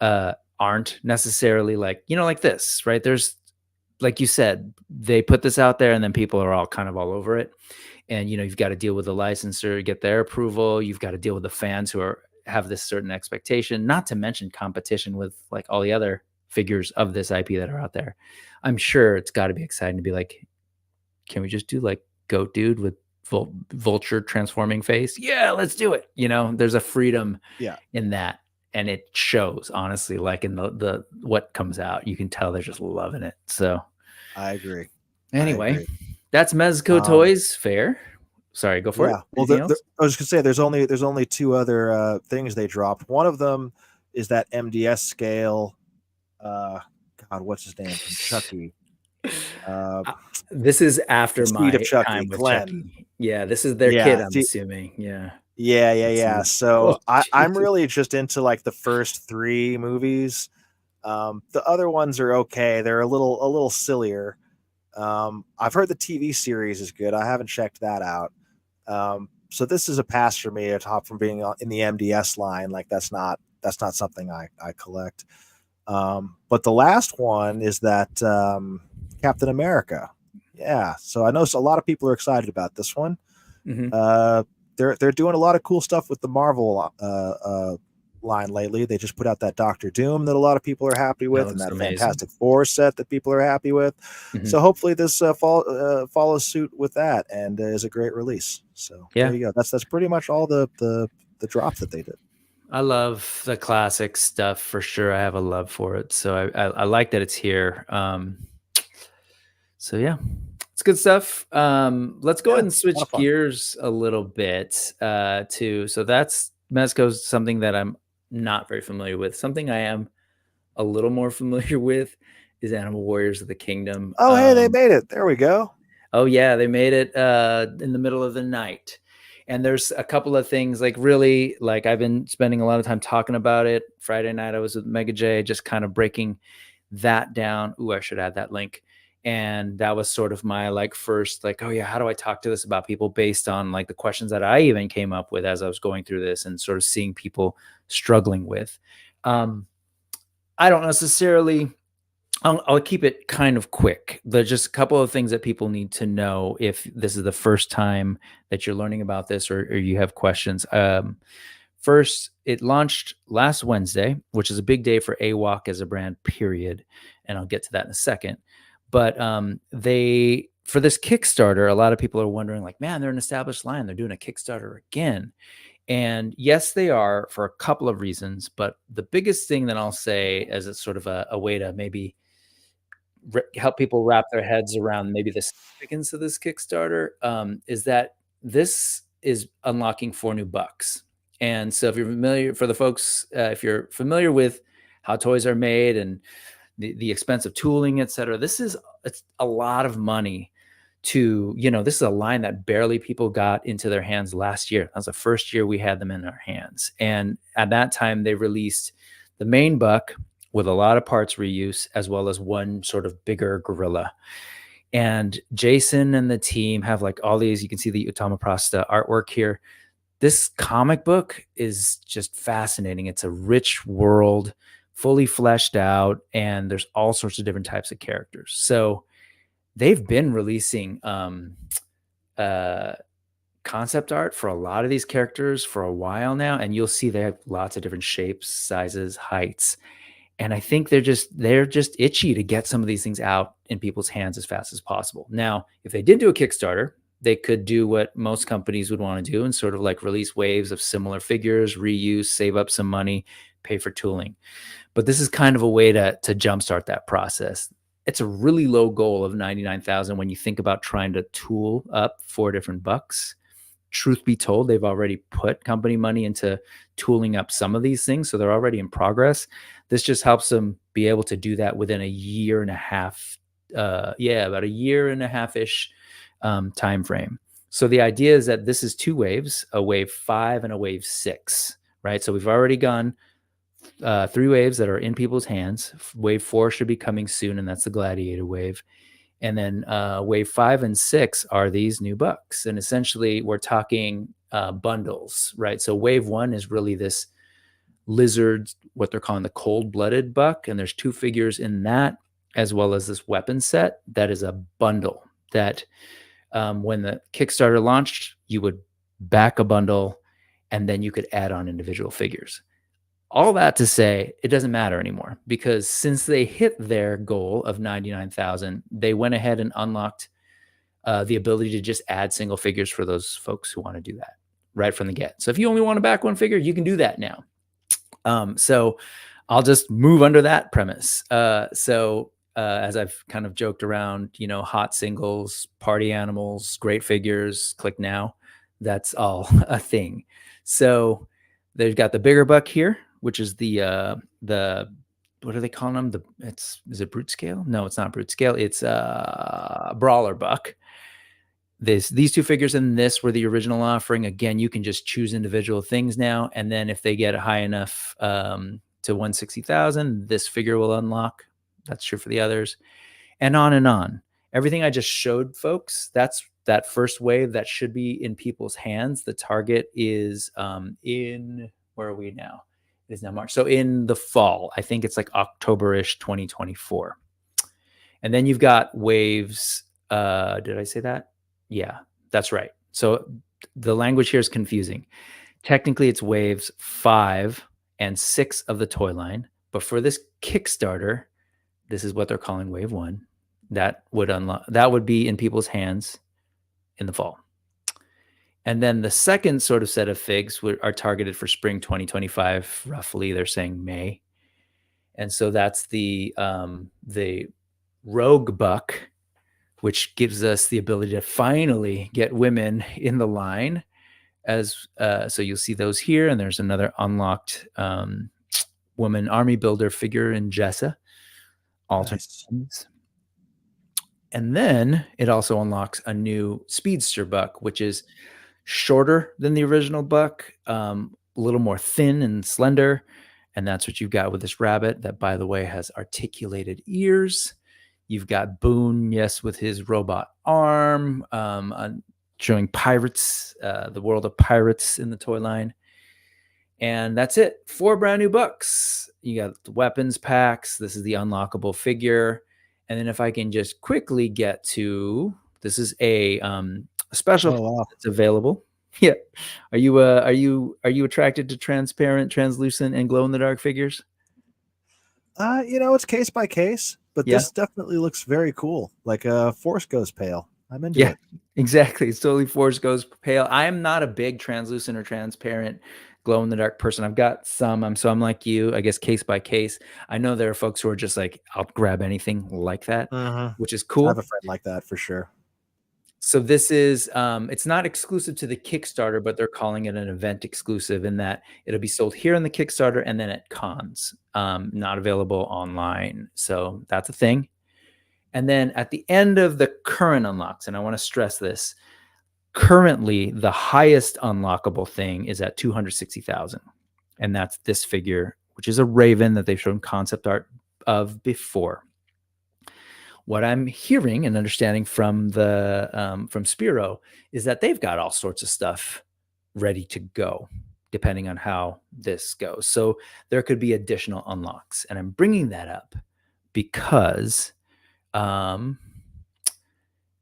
aren't necessarily like, like this, right? There's, like you said, they put this out there and then people are all kind of all over it. And, you've got to deal with the licensor, get their approval. You've got to deal with the fans who have this certain expectation, not to mention competition with like all the other figures of this IP that are out there. I'm sure it's got to be exciting to be like, can we just do like Goat Dude with vulture transforming face? Yeah, let's do it. There's a freedom yeah. in that. And it shows honestly, like in the what comes out, you can tell they're just loving it. So I agree. I anyway, agree. that's Mezco Um, Toys fair. Sorry, go for it. yeah. Well, Anything else? I was gonna say there's only two other things they dropped. One of them is that MDS scale. Uh, God, what's his name from Chucky? Uh, This is after the Seed of my Chucky, time with Glenn. Chucky. Yeah, this is their kid, Yeah, I'm assuming. Yeah. yeah. So Oh, I'm Jesus. really just into like the first 3 movies. The other ones are okay. They're a little sillier. I've heard the TV series is good. I haven't checked that out. So this is a pass for me, atop from being in the MDS line. Like that's not something I collect. But the last one is that Captain America. Yeah, so I know a lot of people are excited about this one. Mhm. They're doing a lot of cool stuff with the Marvel line lately. They just put out that Doctor Doom that a lot of people are happy That with, and looks that amazing. Fantastic Four set that people are happy with. Mhm. So hopefully this follows suit with that and is a great release. So Yeah. there you go. That's pretty much all the drops that they did. I love the classic stuff for sure. I have a love for it. So I like that it's here. So yeah, it's good stuff. Let's go Yeah, ahead and a lot of switch fun. gears a little bit so that's Mezco's something that I'm not very familiar with. Something I am a little more familiar with is Animal Warriors of the Kingdom. Oh, hey, they made it. There we go. Oh yeah, they made it in the middle of the night. And there's a couple of things like really like I've been spending a lot of time talking about it. Friday night I was with Mega J, just kind of breaking that down. Ooh, I should add that link. And that was sort of my like first like, oh yeah, how do I talk to this about people based on like the questions that I even came up with as I was going through this and sort of seeing people struggling with. I don't necessarily I'll keep it kind of quick. There's just a couple of things that people need to know if this is the first time that you're learning about this or you have questions. First, it launched last Wednesday, which is a big day for AWOK as a brand, period. And I'll get to that in a second. But they, for this Kickstarter, a lot of people are wondering, like, man, they're an established line. They're doing a Kickstarter again. And yes, they are for a couple of reasons. But the biggest thing that I'll say as a sort of a way to maybe help people wrap their heads around maybe the significance of this Kickstarter is that this is unlocking 4 new bucks. And so if you're familiar, for the folks, if you're familiar with how toys are made and the expensive tooling, et cetera, it's a lot of money to, this is a line that barely people got into their hands last year. That was the first year we had them in our hands. And at that time they released the main buck with a lot of parts reuse, as well as one sort of bigger gorilla. And Jason and the team have like all these, you can see the Utama Prasta artwork here. This comic book is just fascinating. It's a rich world, fully fleshed out, and there's all sorts of different types of characters. So they've been releasing concept art for a lot of these characters for a while now, and you'll see they have lots of different shapes, sizes, heights. And I think they're just itchy to get some of these things out in people's hands as fast as possible. Now, if they did do a Kickstarter, they could do what most companies would want to do and sort of like release waves of similar figures, reuse, save up some money, pay for tooling. But this is kind of a way to jumpstart that process. It's a really low goal of 99,000 when you think about trying to tool up 4 different bucks. Truth be told, they've already put company money into tooling up some of these things, so they're already in progress. This just helps them be able to do that within a year and a half, about a year and a half-ish time frame. So the idea is that this is 2 waves, a wave 5 and a wave 6, right? So we've already gone 3 waves that are in people's hands. Wave 4 should be coming soon, and that's the Gladiator wave. And then wave 5 and 6 are these new bucks. And essentially we're talking bundles, right? So wave 1 is really this lizard, what they're calling the cold-blooded buck. And there's 2 figures in that, as well as this weapon set that is a bundle that when the Kickstarter launched, you would back a bundle and then you could add on individual figures. All that to say, it doesn't matter anymore because since they hit their goal of 99,000, they went ahead and unlocked the ability to just add single figures for those folks who want to do that right from the get. So if you only want to back 1 figure, you can do that now. So I'll just move under that premise. As I've kind of joked around, hot singles, party animals, great figures, click now. That's all a thing. So they've got the bigger buck here, which is the what are they calling them? Is it brute scale? No, it's not brute scale. It's brawler buck. These two figures and this were the original offering. Again, you can just choose individual things now, and then if they get high enough to 160,000, this figure will unlock. That's true for the others, and on and on. Everything I just showed folks, that's that first wave that should be in people's hands. The target is in, where are we now? It is now March. So in the fall, I think it's like October-ish 2024. And then you've got waves. Did I say that? Yeah, that's right. So the language here is confusing. Technically, it's waves 5 and 6 of the toy line. But for this Kickstarter, this is what they're calling wave 1. That would unlock. That would be in people's hands in the fall. And then the second sort of set of figs are targeted for spring 2025. Roughly, they're saying May. And so that's the Rogue Buck, which gives us the ability to finally get women in the line. So you'll see those here, and there's another unlocked woman army builder figure in Jessa. Nice. And then it also unlocks a new Speedster Buck, which is shorter than the original Buck, a little more thin and slender. And that's what you've got with this rabbit that, by the way, has articulated ears. You've got Boone, yes, with his robot arm, showing pirates, the world of pirates in the toy line. And that's it. 4 brand new Bucks. You got the weapons packs. This is the unlockable figure. And then if I can just quickly get to, this is a special that's available. Yeah. Are you attracted to transparent, translucent, and glow in the dark figures? It's case by case, but this definitely looks very cool. Like a Force Goes Pale. I'm into it. Exactly. It's totally Force Goes Pale. I am not a big translucent or transparent glow in the dark person. I've got some. I'm like you, I guess, case by case. I know there are folks who are just like, I'll grab anything like that, which is cool. I have a friend like that for sure. So this is, it's not exclusive to the Kickstarter, but they're calling it an event exclusive in that it'll be sold here in the Kickstarter and then at cons, not available online. So that's a thing. And then at the end of the current unlocks, and I want to stress this, currently the highest unlockable thing is at 260,000. And that's this figure, which is a Raven that they've shown concept art of before. What I'm hearing and understanding from the from Spiro is that they've got all sorts of stuff ready to go, depending on how this goes. So there could be additional unlocks, and I'm bringing that up because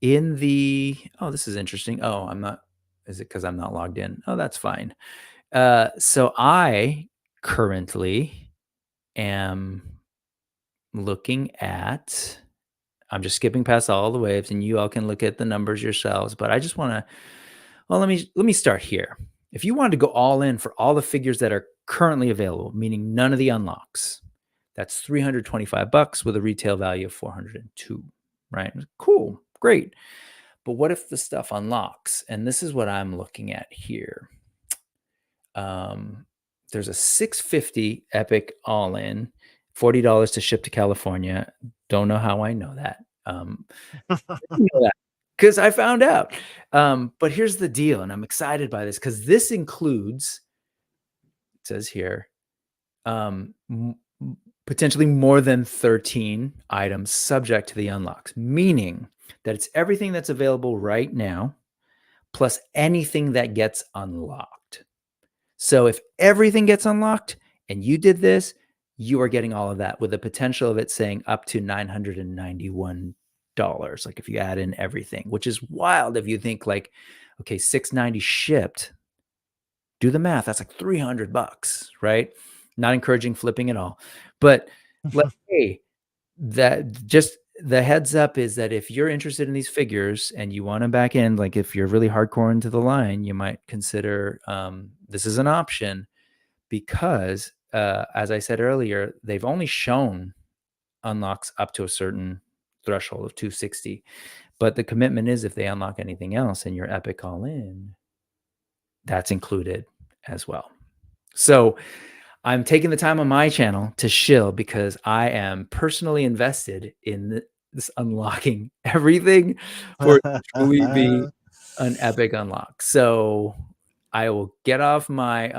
in the this is interesting. I'm not. Is it because I'm not logged in? Oh, that's fine. So I currently am looking at. I'm just skipping past all the waves, and you all can look at the numbers yourselves. But I just want to, well, let me start here. If you wanted to go all in for all the figures that are currently available, meaning none of the unlocks, that's $325 with a retail value of $402, right? Cool, great. But what if the stuff unlocks? And this is what I'm looking at here. There's a $650 Epic all-in, $40 to ship to California. Don't know how I know that. Because I found out. But here's the deal, and I'm excited by this because this includes, it says here, potentially more than 13 items subject to the unlocks, meaning that it's everything that's available right now, plus anything that gets unlocked. So if everything gets unlocked and you did this, you are getting all of that with the potential of it saying up to $991. Like if you add in everything, which is wild. If you think like, okay, $690 shipped, do the math. That's like $300, right? Not encouraging flipping at all. But hey, that just the heads up is that if you're interested in these figures and you want to back in, like if you're really hardcore into the line, you might consider this is an option because as I said earlier, they've only shown unlocks up to a certain threshold of 260. But the commitment is if they unlock anything else in your Epic all in, that's included as well. So I'm taking the time on my channel to shill because I am personally invested in this unlocking everything for it to truly be an epic unlock. So I will get off my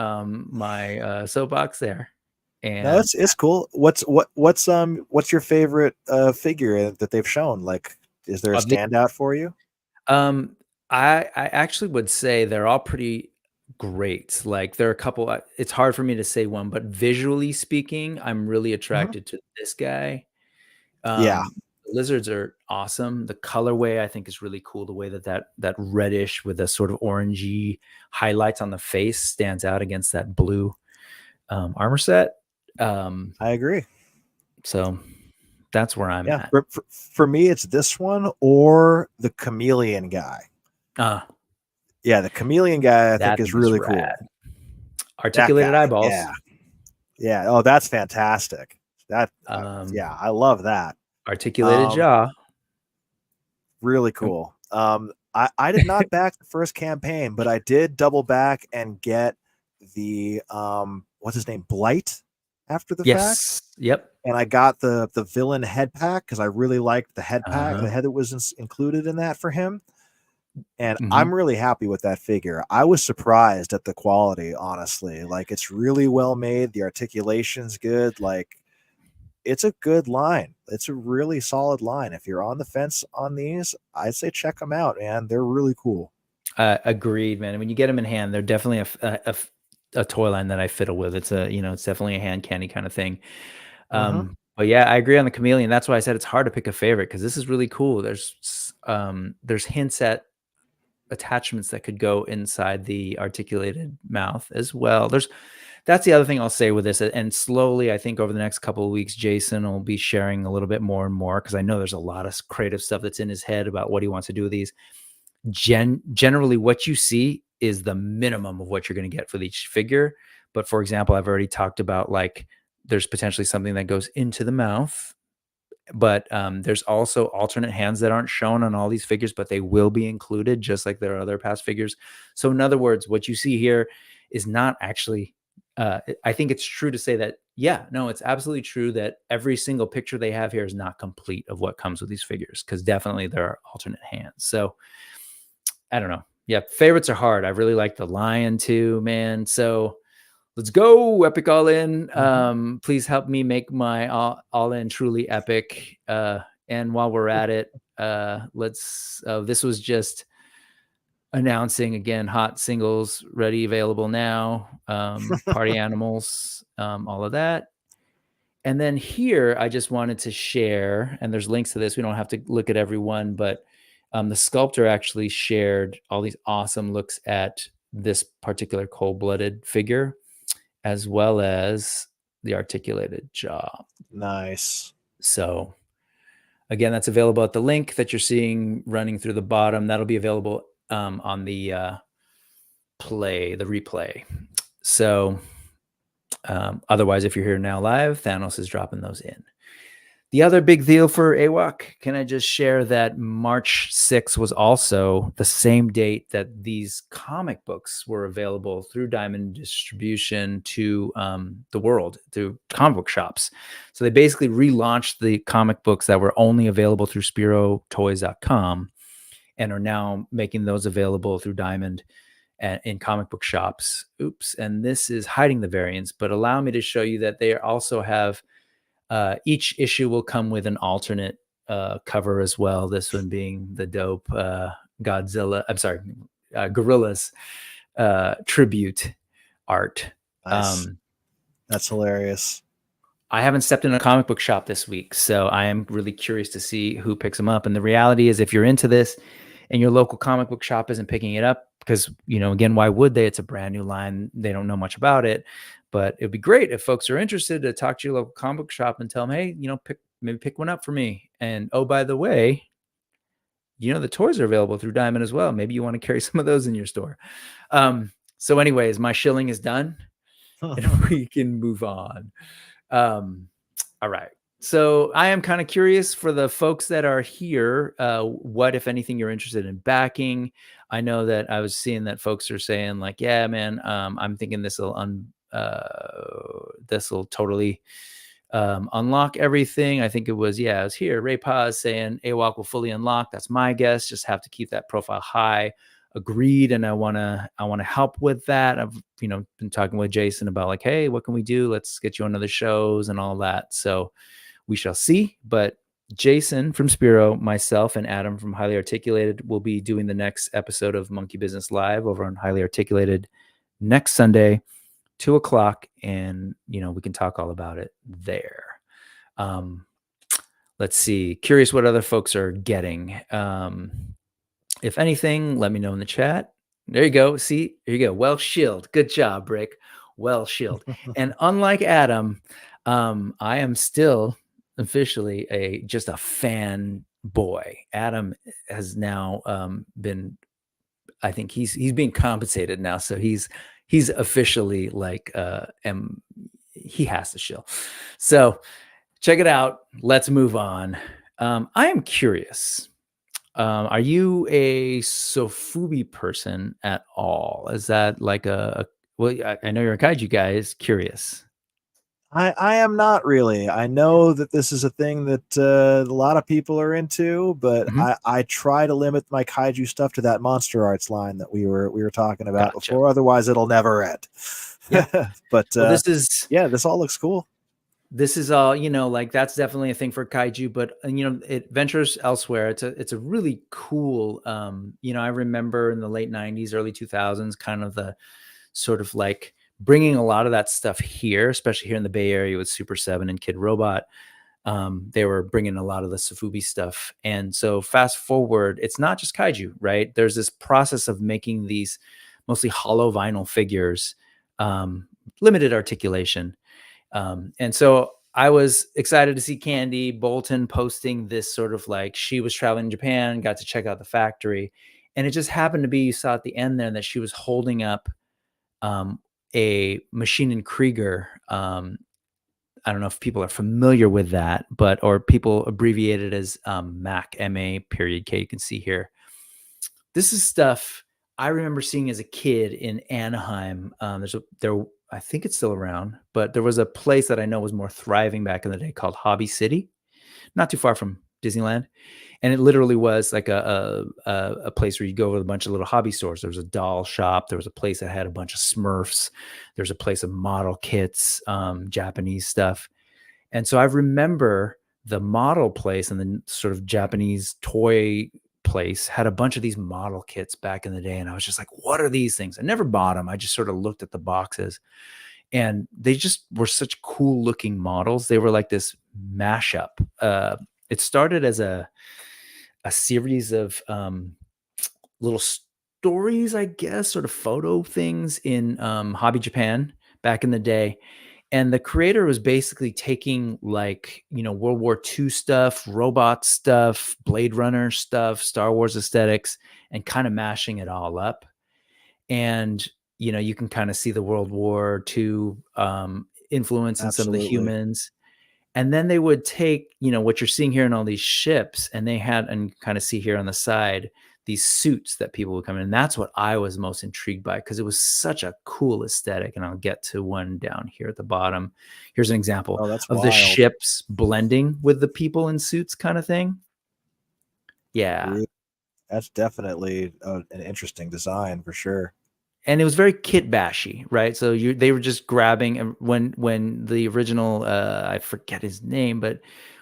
soapbox there. No, And it's cool. What's your favorite figure that they've shown? Like, is there a of the standout for you? I actually would say they're all pretty great. Like there are a couple. It's hard for me to say one, but visually speaking, I'm really Mhm. attracted to this guy. Yeah, The lizards are awesome. The colorway I think is really cool. The way that reddish with a sort of orangey highlights on the face stands out against that blue armor set. I agree. So that's where I'm Yeah, at. for me, it's this one or the chameleon guy. Ah, Yeah, the chameleon guy I think that is thing is really rad. cool. That Articulated guy, eyeballs. yeah, yeah. Oh, that's fantastic. That, Um, yeah, I love that. articulated Um, jaw. really Oop. cool. I did not back the first campaign, but I did double back and get the what's his name, Blight, after the fact. Yes. Yep. And I got the villain head pack because I really liked the head pack, Uh-huh. the head that was included in that for him. And Mhm. I'm really happy with that figure. I was surprised at the quality, honestly. Like, it's really well made. The articulation's good. Like, it's a good line. It's a really solid line. If you're on the fence on these, I'd say check them out, man. They're really cool. Agreed, man. When you get them in hand, they're definitely a toy line that I fiddle with. It's it's definitely a hand candy kind of thing. Hmm. But yeah, I agree on the chameleon. That's why I said it's hard to pick a favorite because this is really cool. There's hints at attachments that could go inside the articulated mouth as well. That's the other thing I'll say with this. And slowly, I think over the next couple of weeks, Jason will be sharing a little bit more and more because I know there's a lot of creative stuff that's in his head about what he wants to do with these. Generally what you see is the minimum of what you're going to get for each figure. But for example, I've already talked about like there's potentially something that goes into the mouth, but there's also alternate hands that aren't shown on all these figures, but they will be included just like there are other past figures. So in other words, what you see here is not actually I think it's true to say that, yeah, no, it's absolutely true that every single picture they have here is not complete of what comes with these figures because definitely there are alternate hands. So I don't know. Yeah, favorites are hard. I really like the lion too, man. So let's go epic all in. Hmm. Please help me make my all in truly epic. And while we're at it, let's. This was just announcing again. Hot singles ready, available now. Party animals, all of that. And then here, I just wanted to share, and there's links to this. We don't have to look at every one, but the sculptor actually shared all these awesome looks at this particular cold-blooded figure, as well as the articulated jaw. Nice. So again, that's available at the link that you're seeing running through the bottom. That'll be available on the replay. So otherwise, if you're here now live, Thanos is dropping those in. The other big deal for AWOK, can I just share that March 6th was also the same date that these comic books were available through Diamond Distribution to the world, through comic book shops. So they basically relaunched the comic books that were only available through SpiroToys.com and are now making those available through Diamond in comic book shops. Oops. And this is hiding the variants, but allow me to show you that they also have each issue will come with an alternate cover as well. This one being the dope Gorillas tribute art. Nice. That's hilarious. I haven't stepped in a comic book shop this week, so I am really curious to see who picks them up. And the reality is, if you're into this and your local comic book shop isn't picking it up, because, again, why would they? It's a brand new line. They don't know much about it. But it'd be great if folks are interested to talk to your local comic book shop and tell them, hey, pick one up for me. And oh, by the way, the toys are available through Diamond as well. Maybe you want to carry some of those in your store. So anyways, my shilling is done and we can move on. All right. So I am kind of curious for the folks that are here, what, if anything, you're interested in backing. I know that I was seeing that folks are saying like, yeah, man, I'm thinking this will this will totally unlock everything. I think it was here. Ray Paz saying AWOK will fully unlock. That's my guess. Just have to keep that profile high. Agreed. And I want to help with that. I've, been talking with Jason about like, hey, what can we do? Let's get you on other shows and all that. So we shall see. But Jason from Spiro, myself, and Adam from Highly Articulated will be doing the next episode of Monkey Business Live over on Highly Articulated next Sunday, 2:00, and we can talk all about it there. Let's see. Curious what other folks are getting. If anything, let me know in the chat. There you go. See, there you go. Well, Shield. Good job, Brick. Well, Shield. And unlike Adam, I am still officially just a fan boy. Adam has now been, I think he's being compensated now. So he's officially like he has to shill. So check it out. Let's move on. I am curious. Are you a Sofubi person at all? Is that like well, I know you're a kaiju guy. Is curious. I am not really. I know that this is a thing that a lot of people are into, but I try to limit my kaiju stuff to that Monster Arts line that we were talking about before. Otherwise, it'll never end. Yeah. But well, this all looks cool. This is all, like that's definitely a thing for kaiju, but it ventures elsewhere. It's a really cool, I remember in the late 90s, early 2000s, kind of the sort of like bringing a lot of that stuff here, especially here in the Bay Area with Super 7 and Kid Robot. They were bringing a lot of the Sofubi stuff. And so fast forward, it's not just kaiju, right? There's this process of making these mostly hollow vinyl figures, limited articulation. And so I was excited to see Candy Bolton posting this sort of like she was traveling to Japan, got to check out the factory. And it just happened to be, you saw at the end there that she was holding up a Machine and Krieger. I don't know if people are familiar with that, or people abbreviate it as MAK, M-A period K, you can see here. This is stuff I remember seeing as a kid in Anaheim. I think it's still around, but there was a place that I know was more thriving back in the day called Hobby City, not too far from Disneyland. And it literally was like a place where you go with a bunch of little hobby stores. There was a doll shop. There was a place that had a bunch of Smurfs. There's a place of model kits, Japanese stuff. And so I remember the model place and the sort of Japanese toy place had a bunch of these model kits back in the day. And I was just like, what are these things? I never bought them. I just sort of looked at the boxes and they just were such cool looking models. They were like this mashup. It started as a series of little stories, I guess, sort of photo things in Hobby Japan back in the day. And the creator was basically taking like, World War II stuff, robot stuff, Blade Runner stuff, Star Wars aesthetics, and kind of mashing it all up. And, you can kind of see the World War II influence in some of the humans. And then they would take, what you're seeing here in all these ships, and they had, and kind of see here on the side, these suits that people would come in. And that's what I was most intrigued by because it was such a cool aesthetic. And I'll get to one down here at the bottom. Here's an example of the ships blending with the people in suits kind of thing. Yeah. That's definitely an interesting design for sure. And it was very kit bashy, right? So they were just grabbing when the original, I forget his name, but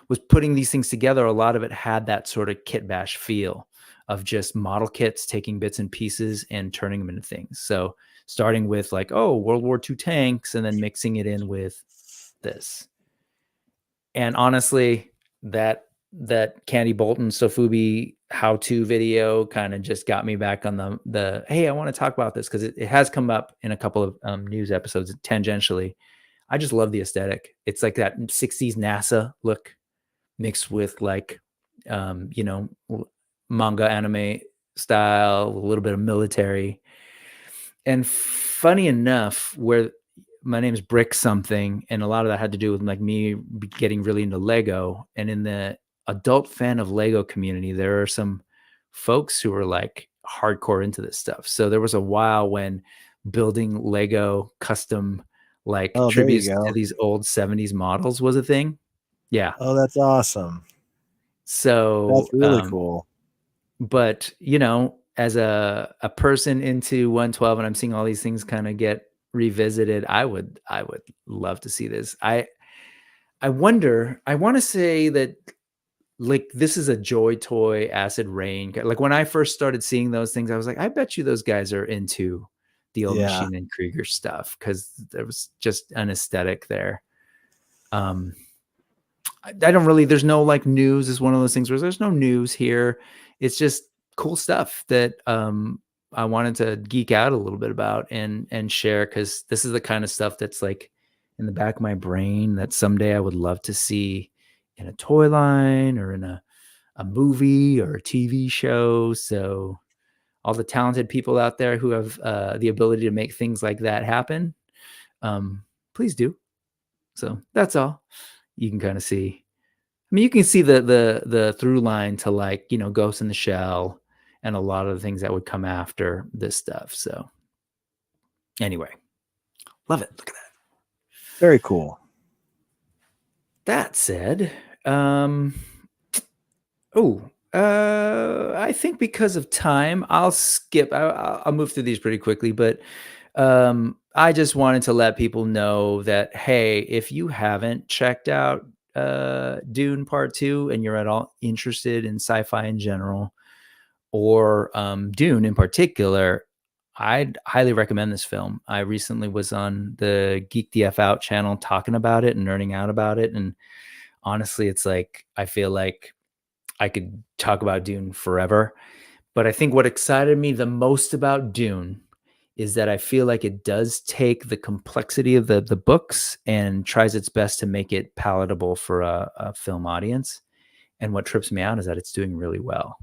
was putting these things together. A lot of it had that sort of kit bash feel of just model kits, taking bits and pieces and turning them into things. So starting with like, World War II tanks, and then mixing it in with this. And honestly, that Candy Bolton Sofubi how-to video kind of just got me back on the hey, I want to talk about this because it has come up in a couple of news episodes tangentially. I just love the aesthetic. It's like that 60s NASA look mixed with like, manga anime style, a little bit of military. And funny enough, where my name is Brick Something, and a lot of that had to do with like me getting really into Lego. And in the adult fan of Lego community, there are some folks who were like hardcore into this stuff. So there was a while when building Lego custom like Oh, there you tributes to go. these old 70s models was a thing. Yeah. Oh, that's awesome. So, That's really cool. but as a person into 112 and I'm seeing all these things kind of get revisited, I would love to see this. I wonder, I want to say that like this is a Joy Toy Acid Rain. Like when I first started seeing those things, I was like, I bet you those guys are into the old Yeah. Machine and Krieger stuff because there was just an aesthetic there. I don't really, there's no like news is one of those things where there's no news here. It's just cool stuff that I wanted to geek out a little bit about and share, because this is the kind of stuff that's like in the back of my brain that someday I would love to see in a toy line or in a movie or a TV show. So all the talented people out there who have the ability to make things like that happen, please do. So that's all you can kind of see. I mean, you can see the through line to like, Ghost in the Shell and a lot of the things that would come after this stuff. So anyway, love it. Look at that. Very cool. That said, I think because of time, I'll skip. I'll move through these pretty quickly, but I just wanted to let people know that, hey, if you haven't checked out Dune Part 2 and you're at all interested in sci-fi in general, or Dune in particular, I'd highly recommend this film. I recently was on the Geek DF Out channel talking about it and nerding out about it. And honestly, it's like, I feel like I could talk about Dune forever. But I think what excited me the most about Dune is that I feel like it does take the complexity of the books and tries its best to make it palatable for a film audience. And what trips me out is that it's doing really well.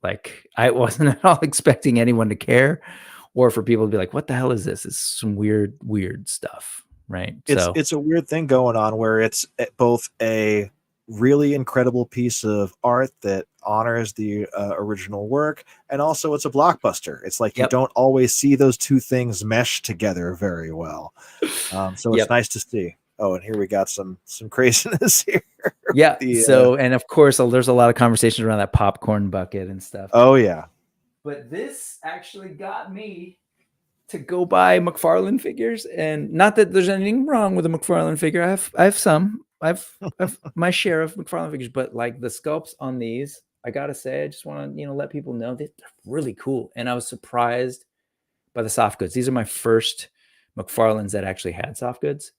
Like I wasn't at all expecting anyone to care or for people to be like, what the hell is this? It's some weird stuff. Right. It's a weird thing going on where it's both a really incredible piece of art that honors the original work, and also it's a blockbuster. It's like you don't always see those two things mesh together very well. So it's nice to see. Oh, and here we got some craziness here. Yeah. So, and of course, there's a lot of conversations around that popcorn bucket and stuff. Oh yeah. But this actually got me to go buy McFarlane figures, and not that there's anything wrong with a McFarlane figure. I have some. I've my share of McFarlane figures, but like the sculpts on these, I gotta say, I just want to let people know that they're really cool. And I was surprised by the soft goods. These are my first McFarlanes that actually had soft goods,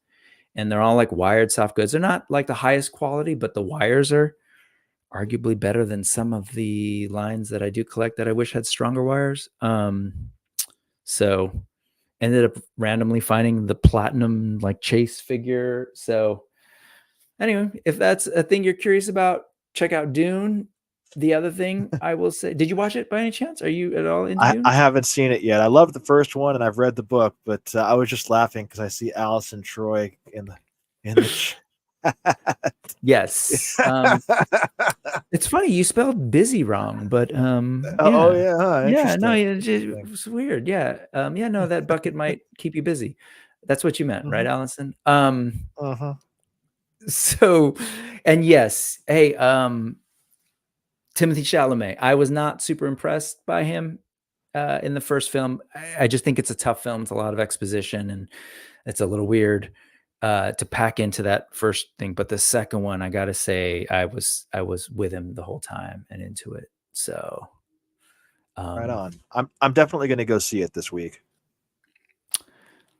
and they're all like wired soft goods. They're not like the highest quality, but the wires are arguably better than some of the lines that I do collect that I wish had stronger wires. So ended up randomly finding the platinum like Chase figure. So anyway, if that's a thing you're curious about, check out Dune. The other thing I will say, did you watch it by any chance? Are you at all into Dune? I haven't seen it yet. I love the first one and I've read the book, but I was just laughing because I see Allison Troy in the chat. Yes. It's funny you spelled busy wrong, but oh yeah, yeah, no, it was weird. Yeah, no, that bucket might keep you busy. That's what you meant, right, Allison? So, and yes, hey, Timothée Chalamet. I was not super impressed by him in the first film. I just think it's a tough film. It's a lot of exposition, and it's a little weird to pack into that first thing. But the second one, I gotta say, I was with him the whole time and into it. So, right on. I'm definitely going to go see it this week.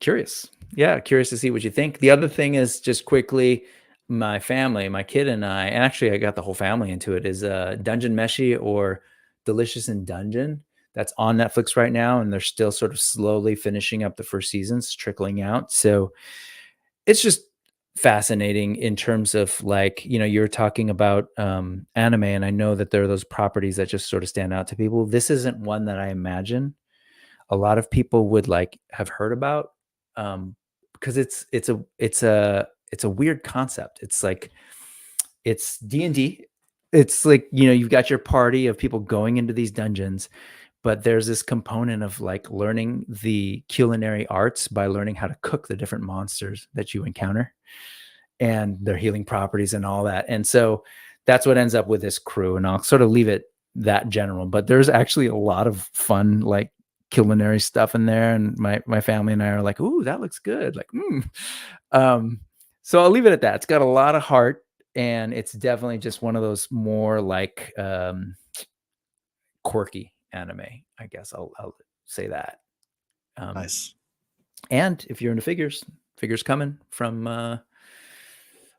Curious to see what you think. The other thing is, just quickly, my family, my kid and actually I got the whole family into it, is Dungeon Meshi, or Delicious in Dungeon. That's on Netflix right now, and they're still sort of slowly finishing up the first seasons, trickling out. So it's just fascinating in terms of like, you're talking about anime, and I know that there are those properties that just sort of stand out to people. This isn't one that I imagine a lot of people would like have heard about, because it's a weird concept. It's like, it's D&D. It's like, you've got your party of people going into these dungeons, but there's this component of like learning the culinary arts by learning how to cook the different monsters that you encounter and their healing properties and all that. And so that's what ends up with this crew. And I'll sort of leave it that general, but there's actually a lot of fun, like culinary stuff in there. And my family and I are like, ooh, that looks good. Like, so I'll leave it at that. It's got a lot of heart, and it's definitely just one of those more like quirky anime, I guess I'll say that. Nice. And if you're into figures coming from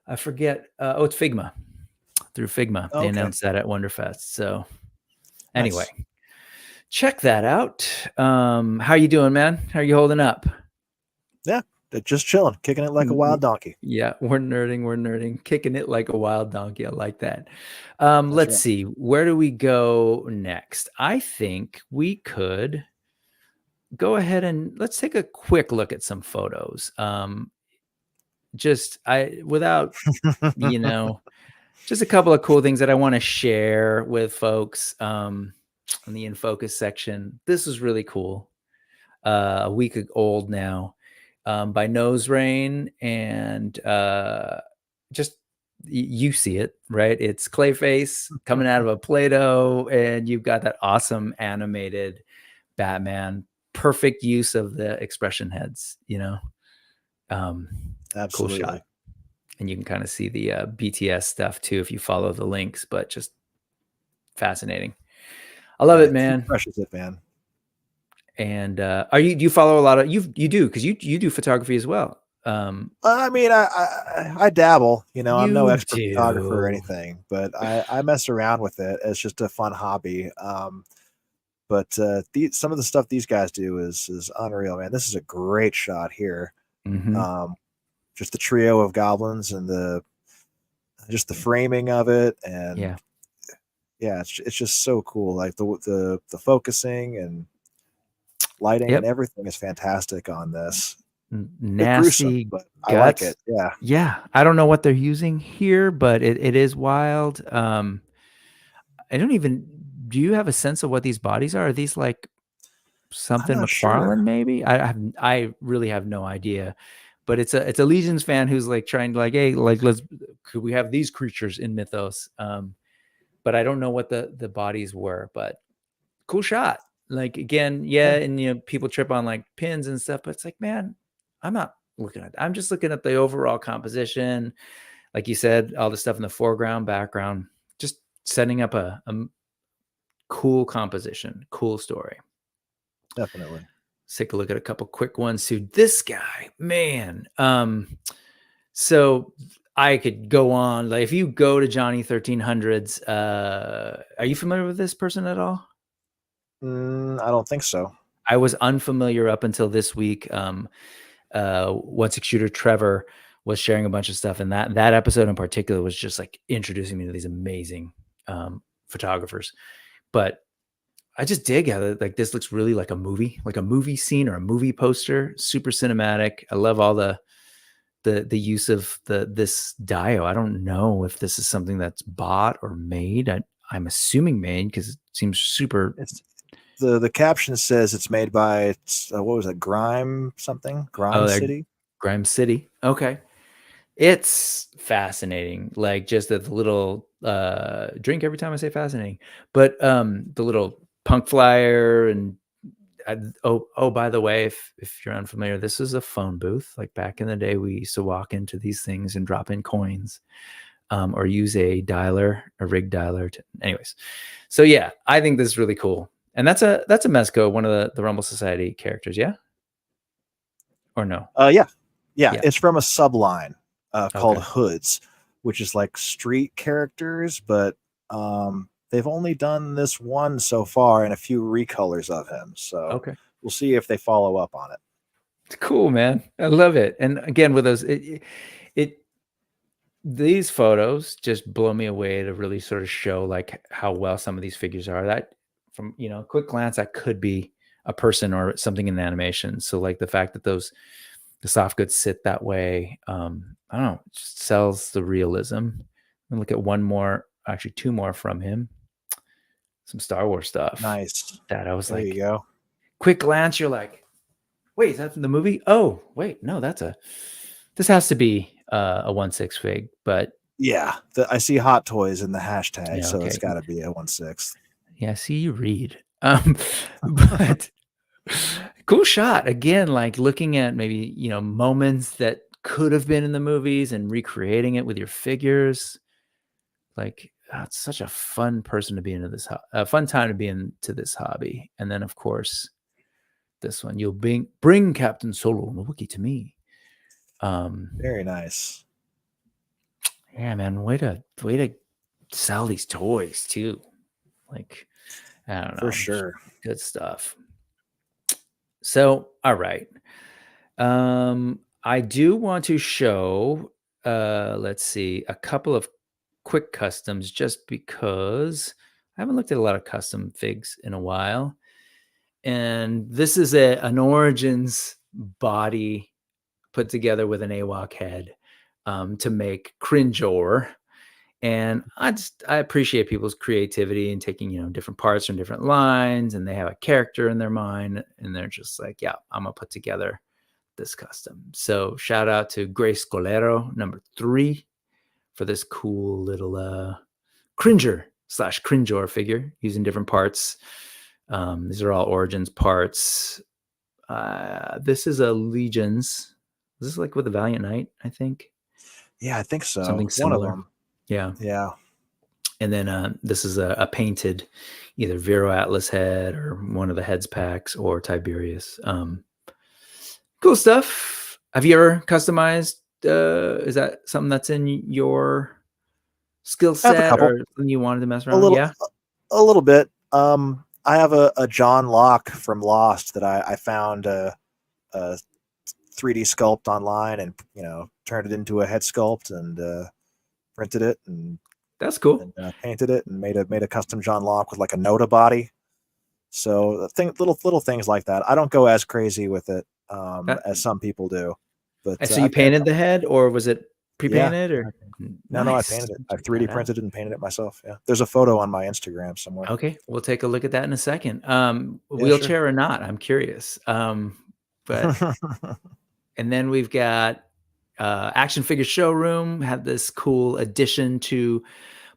I forget, it's Figma. Through Figma. They announced that at Wonderfest. So anyway, check that out. How you doing, man? How are you holding up? Yeah, just chilling, kicking it like a wild donkey. Yeah, we're nerding, kicking it like a wild donkey. I like that. Let's see. Where do we go next? I think we could go ahead and let's take a quick look at some photos. Just without, just a couple of cool things that I want to share with folks in the In Focus section. This is really cool. A week old now, by Nose Rain, and just you see it, right? It's Clayface coming out of a Play-Doh, and you've got that awesome animated Batman. Perfect use of the expression heads, Absolutely. Cool shot. And you can kind of see the BTS stuff too if you follow the links, but just fascinating. I love it, man. Precious it, man. And do you follow a lot of you do because you do photography as well? I mean, I dabble. I'm no expert photographer or anything, but I mess around with it. It's just a fun hobby. But some of the stuff these guys do is unreal, man. This is a great shot here. Mm-hmm. Just the trio of goblins and just the framing of it, and yeah, it's just so cool. Like the focusing and lighting and everything is fantastic on this. Nasty, gruesome, but guts. I like it. Yeah. I don't know what they're using here, but it is wild. I don't even. Do you have a sense of what these bodies are? Are these like something McFarlane? Sure. Maybe I really have no idea. But it's a Legions fan who's like trying to like, hey, like could we have these creatures in Mythos? But I don't know what the bodies were. But cool shot. Like again, and people trip on like pins and stuff, but it's like, man, I'm not looking at that. I'm just looking at the overall composition. Like you said, all the stuff in the foreground, background, just setting up a cool composition, cool story. Definitely. Let's take a look at a couple quick ones too. This guy, man. So I could go on. Like if you go to Johnny 1300s, are you familiar with this person at all? I don't think so. I was unfamiliar up until this week. One Six Shooter Trevor was sharing a bunch of stuff, and that episode in particular was just like introducing me to these amazing photographers. But I just dig how like this looks really like a movie scene or a movie poster. Super cinematic. I love all the use of this dio. I don't know if this is something that's bought or made. I'm assuming made because it seems super. The caption says it's made by what was it? Grime City. Grime City. Okay. It's fascinating. Like just the little drink every time I say fascinating, but the little punk flyer and by the way, if you're unfamiliar, this is a phone booth. Like back in the day, we used to walk into these things and drop in coins, or use a rig dialer. Anyways, so yeah, I think this is really cool. And that's a Mezco, one of the Rumble Society characters, yeah? Or no? Yeah. It's from a subline called Hoods, which is like street characters, but they've only done this one so far and a few recolors of him. So we'll see if they follow up on it. It's cool, man. I love it. And again, with those, these photos just blow me away to really sort of show like how well some of these figures are. That from a quick glance, that could be a person or something in animation. So like the fact that the soft goods sit that way, I don't know, it just sells the realism. And look at one more, actually two more from him. some Star Wars stuff. Nice. That I was There like, you go. quick glance, you're like, wait, is that from the movie? Oh, wait, no, this has to be a 1/6 fig, but Yeah, I see Hot Toys in the hashtag, yeah, so okay. it's got to be a 1/6. Yeah, see, you read. But cool shot again, like looking at maybe moments that could have been in the movies and recreating it with your figures. Like it's such a fun person to be into this, a fun time to be into this hobby. And then of course, this one, you'll bring Captain Solo and the Wookiee to me. Very nice. Yeah, man, way to sell these toys too. Like, I don't know, For sure. good stuff. So, all right. I do want to show, let's see, a couple of quick customs just because I haven't looked at a lot of custom figs in a while. And this is an Origins body put together with an AWOK head to make Cringeor. And I appreciate people's creativity and taking, different parts from different lines, and they have a character in their mind, and they're just like, yeah, I'm gonna put together this custom. So shout out to Grace Colero #3 for this cool little Cringer/Cringeor figure using different parts. These are all Origins parts. This is a Legions. Is this like with a Valiant Knight, I think? Yeah, I think so. Something One of similar. them. Yeah. Yeah. And then this is a painted either Vero Atlas head or one of the heads packs or Tiberius. Cool stuff. Have you ever customized? Is that something that's in your skill I have a set couple. or something you wanted to mess A around? little, Yeah. a little bit. I have a John Locke from Lost that I found a 3D sculpt online and turned it into a head sculpt and printed it and That's cool. painted it and made a custom John Locke with like a Noda body. So little things like that. I don't go as crazy with it as some people do. But So you painted the head, or was it pre-painted? Yeah. Or No, I painted it. I 3D printed it and painted it myself. Yeah, there's a photo on my Instagram somewhere. Okay, we'll take a look at that in a second. Yeah, Wheelchair sure. or not? I'm curious. But and then we've got Action Figure Showroom had this cool addition to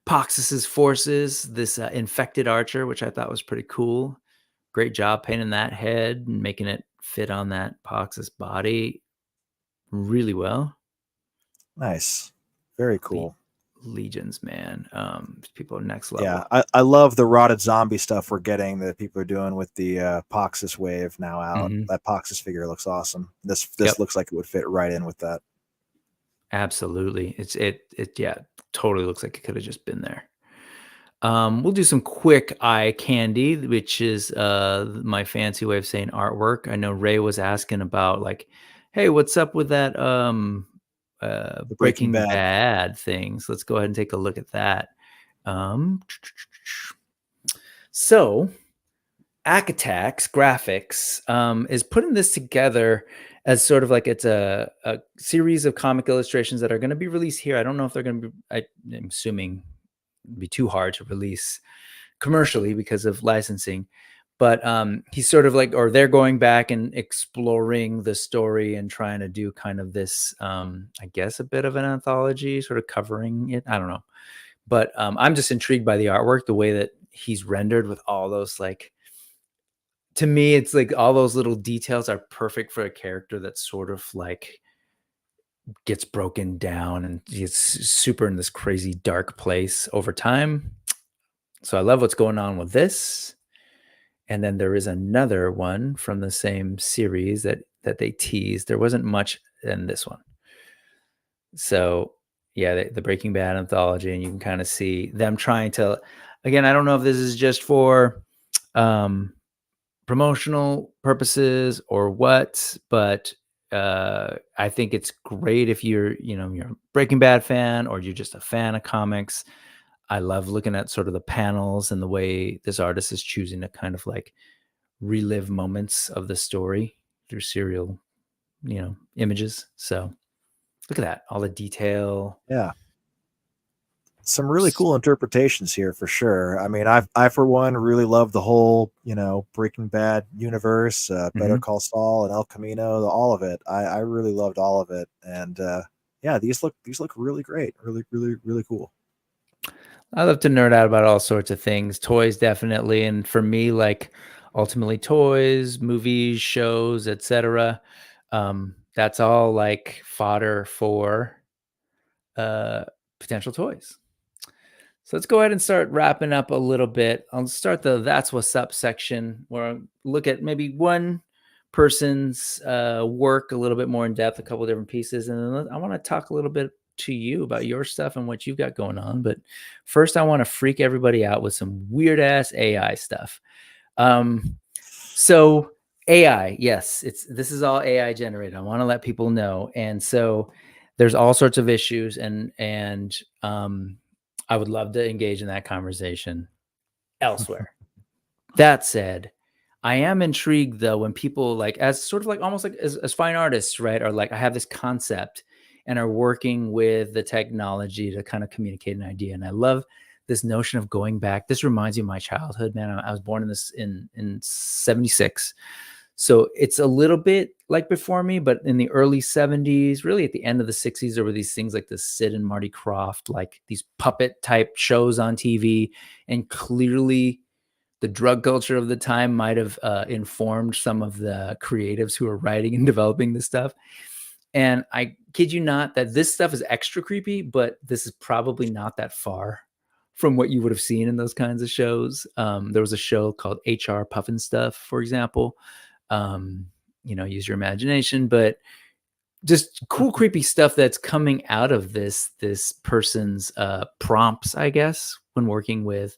Poxus's forces, this infected archer, which I thought was pretty cool. Great job painting that head and making it fit on that Poxus body really well. Nice. Very cool. Legions, man. People are next level. Yeah, I love the rotted zombie stuff we're getting that people are doing with the Poxus wave now out. Mm-hmm. That Poxus figure looks awesome. This looks like it would fit right in with that. Absolutely. It totally looks like it could have just been there. We'll do some quick eye candy, which is my fancy way of saying artwork. I know Ray was asking about like, hey, what's up with that Breaking Bad things? Let's go ahead and take a look at that. So Acatax Graphics is putting this together as sort of like it's a series of comic illustrations that are going to be released here. I don't know if they're going to be, I'm assuming it'd be too hard to release commercially because of licensing, but he's sort of like, or they're going back and exploring the story and trying to do kind of this, I guess a bit of an anthology, sort of covering it. I don't know, but I'm just intrigued by the artwork, the way that he's rendered with all those, like, to me, it's like all those little details are perfect for a character that's sort of like gets broken down and gets super in this crazy dark place over time. So I love what's going on with this. And then there is another one from the same series that they teased. There wasn't much in this one. So yeah, the Breaking Bad anthology, and you can kind of see them trying to, again, I don't know if this is just for promotional purposes or what, but I think it's great if you're a Breaking Bad fan or you're just a fan of comics. I love looking at sort of the panels and the way this artist is choosing to kind of like relive moments of the story through serial, images. So look at that, all the detail. Yeah. some really cool interpretations here for sure. I mean, I for one really love the whole, Breaking Bad universe, Better Call Saul and El Camino, all of it. I really loved all of it, and yeah, these look really great, really cool. I love to nerd out about all sorts of things. Toys, definitely, and for me, like ultimately, toys, movies, shows, etc. That's all like fodder for potential toys. So let's go ahead and start wrapping up a little bit. I'll start the "That's What's Up" section, where I look at maybe one person's work a little bit more in depth, a couple different pieces, and then I want to talk a little bit to you about your stuff and what you've got going on. But first, I want to freak everybody out with some weird ass AI stuff. So AI, yes, this is all AI generated. I want to let people know, and so there's all sorts of issues, and I would love to engage in that conversation elsewhere. That said, I am intrigued though when people like as sort of like almost like as fine artists, right? Are like, I have this concept and are working with the technology to kind of communicate an idea. And I love this notion of going back. This reminds me of my childhood, man. I was born in 76. So it's a little bit like before me, but in the early 70s, really at the end of the 60s, there were these things like the Sid and Marty Krofft, like these puppet type shows on TV. And clearly the drug culture of the time might have informed some of the creatives who are writing and developing this stuff. And I kid you not that this stuff is extra creepy, but this is probably not that far from what you would have seen in those kinds of shows. There was a show called HR Puffin Stuff, for example. Use your imagination, but just cool, creepy stuff that's coming out of this person's prompts, I guess, when working with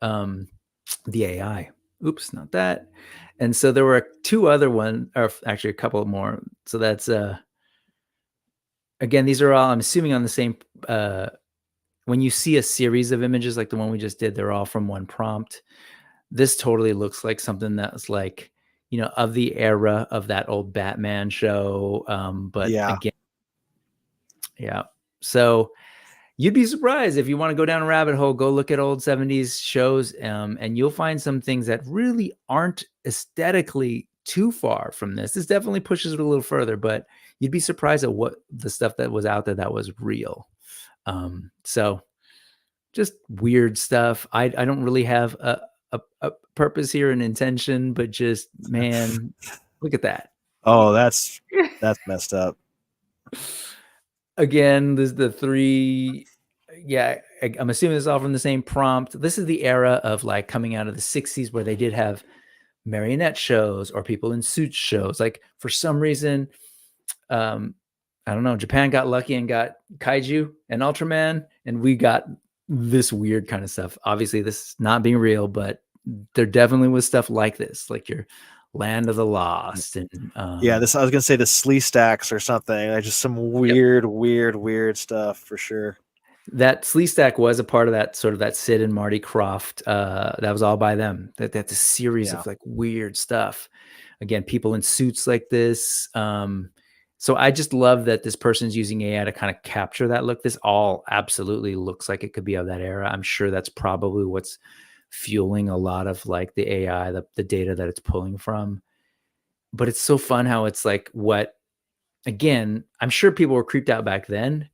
the AI. Oops, not that. And so there were two other ones, or actually a couple more. So that's again, these are all, I'm assuming, on the same when you see a series of images like the one we just did, they're all from one prompt. This totally looks like something that's like, of the era of that old Batman show. But Yeah. again, yeah. So you'd be surprised if you want to go down a rabbit hole, go look at old 70s shows, and you'll find some things that really aren't aesthetically too far from this. This definitely pushes it a little further, but you'd be surprised at what the stuff that was out there that was real. So just weird stuff. I don't really have a purpose here, an intention, but just, man, look at that. Oh, that's messed up. Again, there's the three. Yeah, I'm assuming this is all from the same prompt. This is the era of like coming out of the 60s where they did have marionette shows or people in suits shows. Like for some reason, I don't know, Japan got lucky and got Kaiju and Ultraman, and we got this weird kind of stuff. Obviously, this is not being real, but there definitely was stuff like this, like your Land of the Lost. And I was gonna say the Slee Stacks or something. Like just some weird stuff for sure. That Slee Stack was a part of that sort of that Sid and Marty Krofft. That was all by them. That's a series of like weird stuff. Again, people in suits like this. So I just love that this person's using AI to kind of capture that look. This all absolutely looks like it could be of that era. I'm sure that's probably what's fueling a lot of like the AI, the data that it's pulling from. But it's so fun how it's like again, I'm sure people were creeped out back then,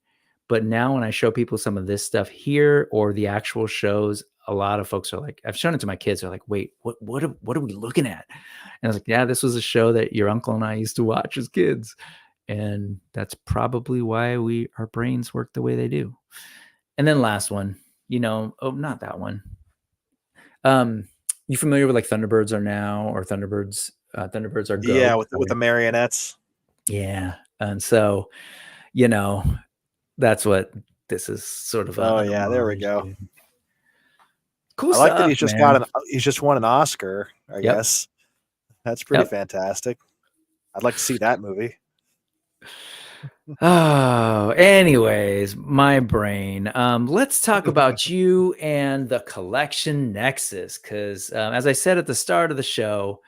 but now when I show people some of this stuff here or the actual shows, a lot of folks are like, I've shown it to my kids. They're like, wait, what are we looking at? And I was like, yeah, this was a show that your uncle and I used to watch as kids. And that's probably why our brains work the way they do. And then last one, not that one. You familiar with like Thunderbirds Are Now or Thunderbirds Are Go? Yeah, with the marionettes. Yeah. And so, that's what this is sort of. Oh yeah, there we go. Cool I stuff, like that he's just he's just won an Oscar, I guess. That's pretty fantastic. I'd like to see that movie. Oh, anyways, my brain. Let's talk about you and the Collection Nexus, because as I said at the start of the show,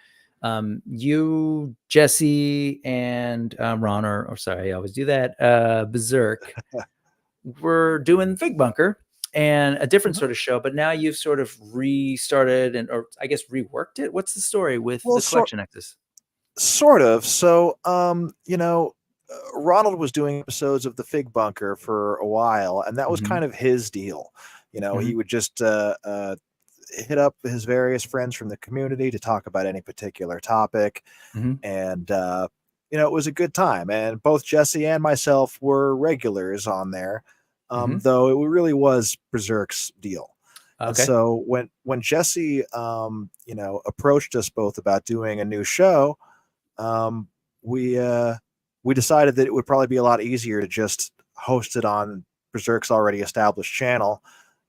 you, Jesse, and Ron, or sorry, I always do that, Berserk, we're doing Fig Bunker, and a different sort of show, but now you've sort of restarted or I guess reworked it. What's the story with the Collection Nexus? Sort of. So, Ronald was doing episodes of the Fig Bunker for a while, and that was kind of his deal. He would just hit up his various friends from the community to talk about any particular topic, and it was a good time. And both Jesse and myself were regulars on there, though it really was Berserk's deal. Okay. And so when Jesse approached us both about doing a new show, we decided that it would probably be a lot easier to just host it on Berserk's already established channel,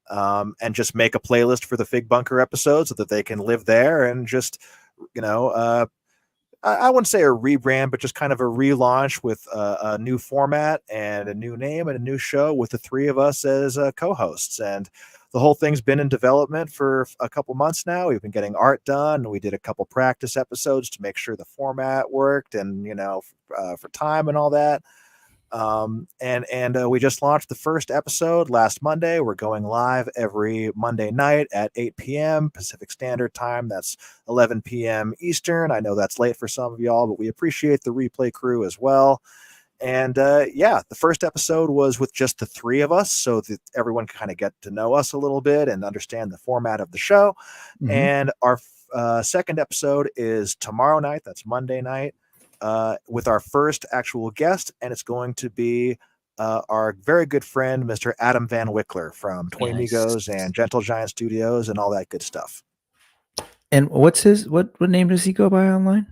and just make a playlist for the Fig Bunker episodes so that they can live there, and just, I wouldn't say a rebrand, but just kind of a relaunch with a new format and a new name and a new show with the three of us as co-hosts. And the whole thing's been in development for a couple months now. We've been getting art done. We did a couple practice episodes to make sure the format worked, and for time and all that. And we just launched the first episode last Monday. We're going live every Monday night at 8 p.m. Pacific Standard Time. That's 11 p.m. Eastern. I know that's late for some of y'all, but we appreciate the replay crew as well. And the first episode was with just the three of us, so that everyone can kind of get to know us a little bit and understand the format of the show. And our second episode is tomorrow night. That's Monday night, with our first actual guest, and it's going to be our very good friend, Mr. Adam Van Wickler from Toy Migos and Gentle Giant Studios and all that good stuff. And what's what name does he go by online?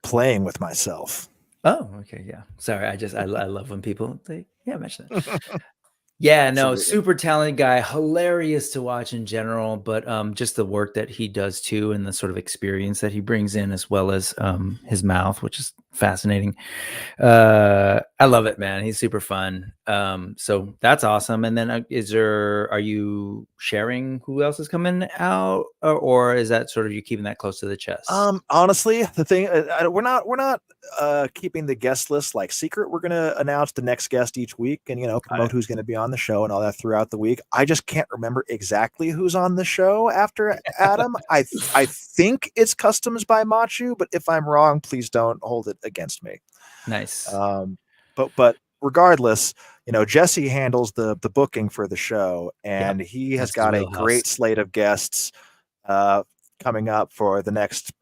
Playing with Myself. Oh, okay, yeah. Sorry, I love when people mention that. Yeah, no, super talented guy, hilarious to watch in general, but just the work that he does too, and the sort of experience that he brings in, as well as his mouth, which is fascinating. I love it, man. He's super fun. So that's awesome. And then are you sharing who else is coming out, or is that sort of you keeping that close to the chest? Honestly, the thing, we're not keeping the guest list like secret. We're gonna announce the next guest each week, and promote who's gonna be on the show and all that throughout the week. I just can't remember exactly who's on the show after Adam. I think it's Customs by Machu, but if I'm wrong, please don't hold it against me. Nice. But regardless, Jesse handles the booking for the show, and he has got a great slate of guests coming up for the next,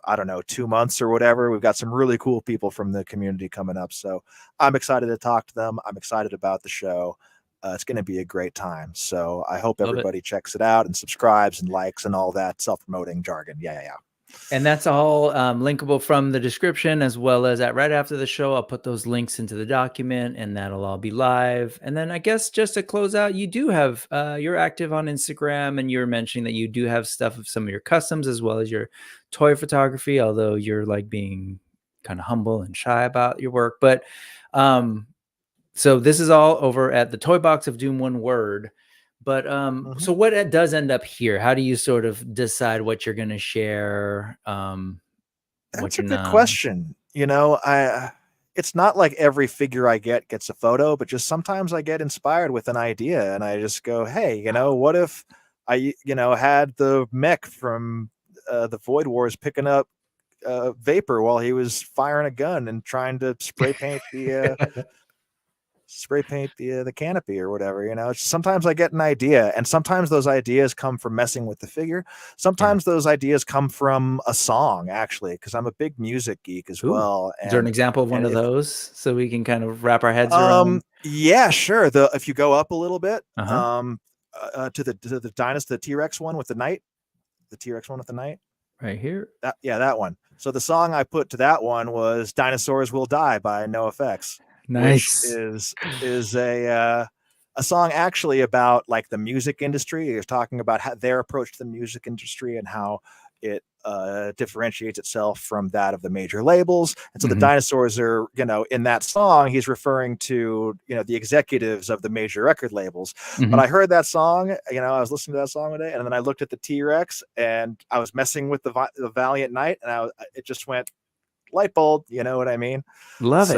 2 months or whatever. We've got some really cool people from the community coming up, so I'm excited to talk to them. I'm excited about the show. It's going to be a great time, so I hope everybody checks it out and subscribes and likes and all that self-promoting jargon. Yeah. And that's all linkable from the description, as well as right after the show. I'll put those links into the document, and that'll all be live. And then I guess just to close out, you do have, you're active on Instagram, and you're mentioning that you do have stuff of some of your customs as well as your toy photography, although you're like being kind of humble and shy about your work. But so this is all over at the Toybox of Doom, one word. But so what it does end up here? How do you sort of decide what you're going to share? That's a good question. It's not like every figure I get gets a photo, but just sometimes I get inspired with an idea, and I just go, hey, what if I, had the mech from the Void Wars picking up vapor while he was firing a gun and trying to spray paint the canopy or whatever. Sometimes I get an idea, and sometimes those ideas come from messing with the figure. Sometimes those ideas come from a song, actually, because I'm a big music geek as well. Is there an example of one of those so we can kind of wrap our heads around? Yeah, sure. If you go up a little bit, to the dinosaur, the T-Rex one with the knight, right here. That one. So the song I put to that one was "Dinosaurs Will Die" by NoFX. Nice. Which is a song actually about like the music industry. It's talking about how their approach to the music industry and how it differentiates itself from that of the major labels. And so the dinosaurs are, in that song, he's referring to, the executives of the major record labels. But I heard that song, I was listening to that song one day, and then I looked at the T-Rex, and I was messing with the Valiant Knight, and it just went light bulb. You know what I mean? Love it.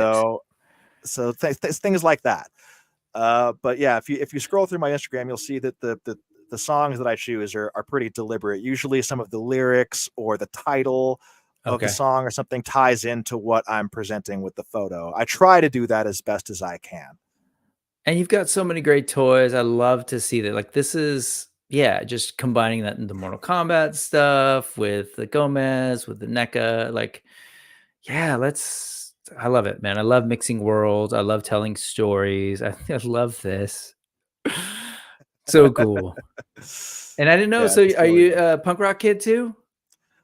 So things like that. But yeah, if you scroll through my Instagram, you'll see that the songs that I choose are pretty deliberate. Usually some of the lyrics or the title of the Okay. song or something ties into what I'm presenting with the photo. I try to do that as best as I can. And you've got so many great toys. I love to see that. Like this is, yeah, just combining that into Mortal Kombat stuff with the Gomez, with the NECA. Like, yeah, I love it, man. I love mixing worlds. I love telling stories. I love this. So cool. And I didn't know. Yeah, So it's are really you good. a punk rock kid too?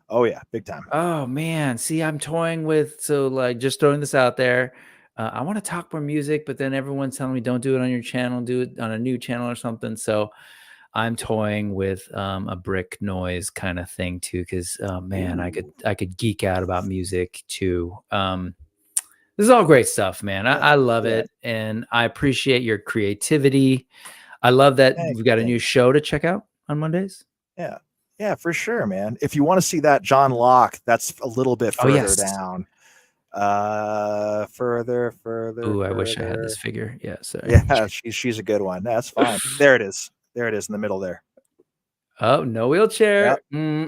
Oh yeah, big time. Oh man, see, I'm toying with, so like just throwing this out there. I want to talk more music, but then everyone's telling me don't do it on your channel, do it on a new channel or something. So I'm toying with a brick noise kind of thing too, because man, Ooh. I could geek out about music too. This is all great stuff, man. Yeah, I love yeah. it, and I appreciate your creativity. I love that Thank we've you, got a thank new you. show to check out on Mondays. Yeah. Yeah, for sure, man. If you want to see that John Locke, that's a little bit Oh further yes. down. Further, Ooh, I wish I had this further. figure. Yeah, sorry. Yeah, she's a good one. That's fine. There it is. There it is in the middle there. Oh, no Yep. wheelchair.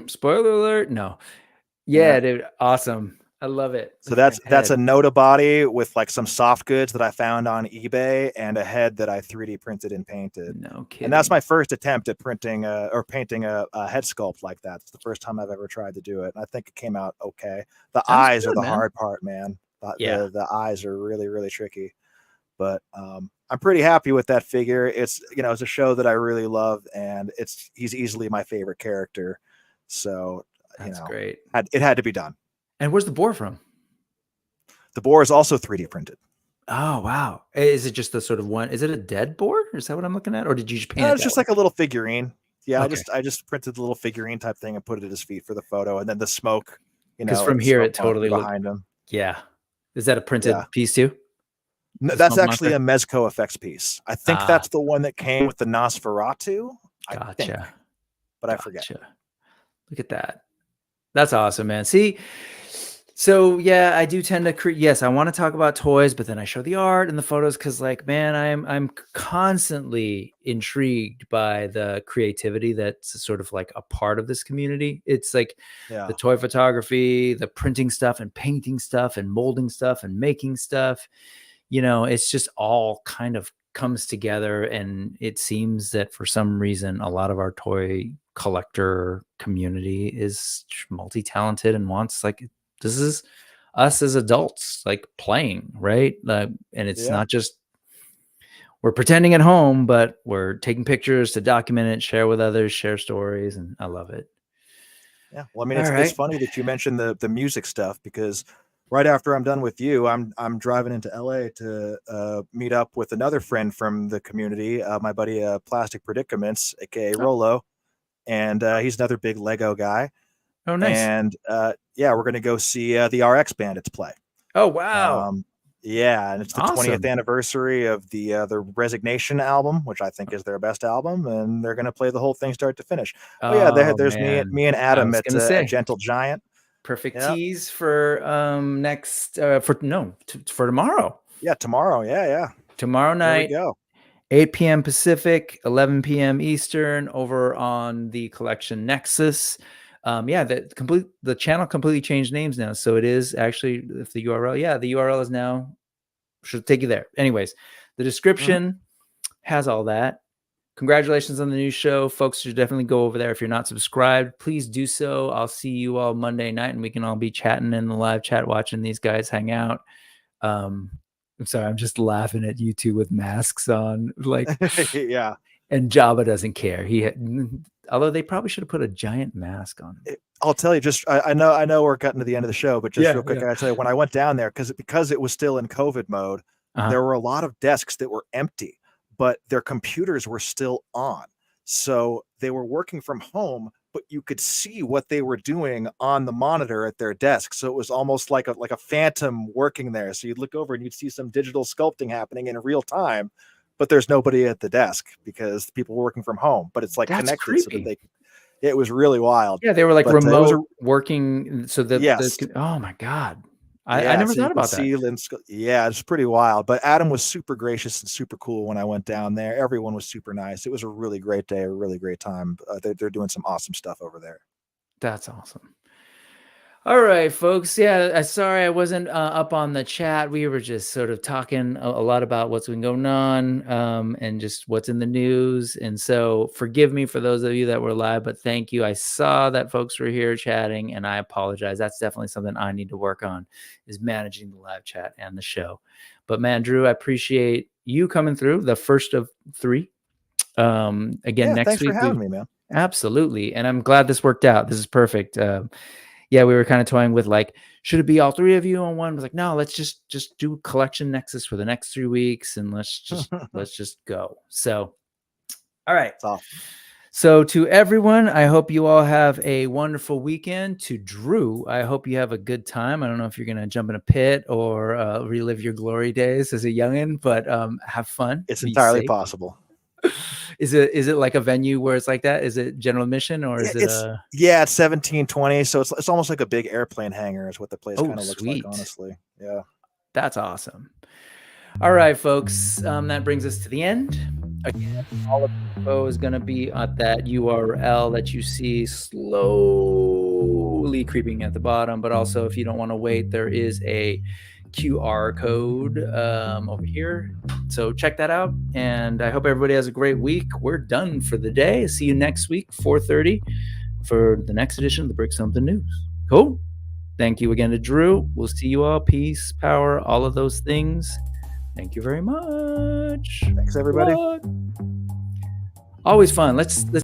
Spoiler alert. No. Yeah. Yeah, dude. Awesome. I love it. So Look at that's that that's a head. Noda body with like some soft goods that I found on eBay and a head that I 3D printed and painted. No And that's kidding. my first attempt at printing or painting a head sculpt like that. It's the first time I've ever tried to do it. And I think it came out okay. The Sounds eyes are good, the man. hard part, man. Yeah, The eyes are really, really tricky. But I'm pretty happy with that figure. It's it's a show that I really love, and he's easily my favorite character. So that's great. it had to be done. And where's the boar from? The boar is also 3D printed. Oh, wow. Is it just the sort of one? Is it a dead boar? Is that what I'm looking at? Or did you just paint it It's that just way? like a little figurine. Yeah, Okay. I just printed the little figurine type thing and put it at his feet for the photo, and then the smoke, Because like from the here, smoke it monster totally looked, behind him. yeah. Is that a Yeah, printed piece too? The That's smoke actually monster? a Mezco effects piece. I think Ah, that's the one that came with the Nosferatu. I think, gotcha. but I forget. Gotcha. Look at that. That's awesome, man. See, so yeah, I do tend to yes, I want to talk about toys, but then I show the art and the photos because, like, man, I'm constantly intrigued by the creativity that's sort of like a part of this community. It's like the Yeah, toy photography, the printing stuff and painting stuff and molding stuff and making stuff. It's just all kind of comes together, and it seems that for some reason a lot of our toy collector community is multi-talented and wants, like, this is us as adults like playing, right? And it's yeah. not just we're pretending at home, but we're taking pictures to document it, share with others, share stories, and I love it. Yeah. Well, I mean, All it's right. funny that you mentioned the music stuff because right after I'm done with you, I'm driving into LA to meet up with another friend from the community, my buddy Plastic Predicaments, aka Oh, Rolo, and he's another big Lego guy. oh, nice. And yeah, we're gonna go see the RX Bandits play. Oh, wow. Um, yeah, and it's the 20th Awesome. anniversary of the Resignation album, which I think is their best album, and they're gonna play the whole thing start to finish. Oh yeah, Oh, there's man. me and I Adam was gonna at say Gentle Giant. perfect Yeah, tease for next for no for tomorrow. yeah, tomorrow. Yeah, yeah. Tomorrow There we night, go. 8 p.m. Pacific, 11 p.m. Eastern, over on the Collection Nexus. Yeah, the channel completely changed names now. So it is actually, if the URL, yeah, the URL is now, should take you there. Anyways, the Mhm. description has all that. Congratulations on the new show. Folks should definitely go over there. If you're not subscribed, please do so. I'll see you all Monday night, and we can all be chatting in the live chat, watching these guys hang out. Um, I'm sorry, I'm just laughing at you two with masks on, like, Yeah. and Jabba doesn't care. Although they probably should have put a giant mask on him. I'll tell you, just I know we're getting to the end of the show, but just Yeah, real quick, yeah. I gotta tell you, when I went down there, because it was still in COVID mode, Uh-huh. there were a lot of desks that were empty, but their computers were still on. So they were working from home, but you could see what they were doing on the monitor at their desk. So it was almost like a phantom working there. So you'd look over and you'd see some digital sculpting happening in real time, but there's nobody at the desk because people were working from home. But it's like That's connected so that creepy. it was really wild. Yeah, they were like But it was remote a working so that yes. oh my God. I never so you thought can about that. see yeah, it's pretty wild. But Adam was super gracious and super cool when I went down there. Everyone was super nice. It was a really great day, a really great time. They're doing some awesome stuff over there. That's awesome. All right, folks. Yeah, sorry I wasn't up on the chat. We were just sort of talking a lot about what's been going on and just what's in the news. And so forgive me for those of you that were live, but thank you. I saw that folks were here chatting, and I apologize. That's definitely something I need to work on, is managing the live chat and the show. But man, Drew, I appreciate you coming through, the first of 3. Again, Yeah, next thanks for week. having me, man. Absolutely. And I'm glad this worked out. This is perfect. Yeah, we were kind of toying with like, should it be all 3 of you on one? I was like, no, let's just do Collection Nexus for the next 3 weeks, and let's just go. So, all right. It's awesome. So to everyone, I hope you all have a wonderful weekend. To Drew, I hope you have a good time. I don't know if you're gonna jump in a pit or relive your glory days as a youngin', but have fun. It's Be entirely safe. possible. Is it like a venue where it's like that? Is it general admission, or is it It's 1720, so it's almost like a big airplane hangar is what the place kind of looks like, honestly. Yeah. That's awesome. All right, folks. That brings us to the end. Again, all of the info is going to be at that URL that you see slowly creeping at the bottom. But also, if you don't want to wait, there is a QR code over here. So check that out. And I hope everybody has a great week. We're done for the day. See you next week, 4:30, for the next edition of the Brick Something News. Cool. Thank you again to Drew. We'll see you all. Peace, power, all of those things. Thank you very much. Thanks, everybody. Always fun. Let's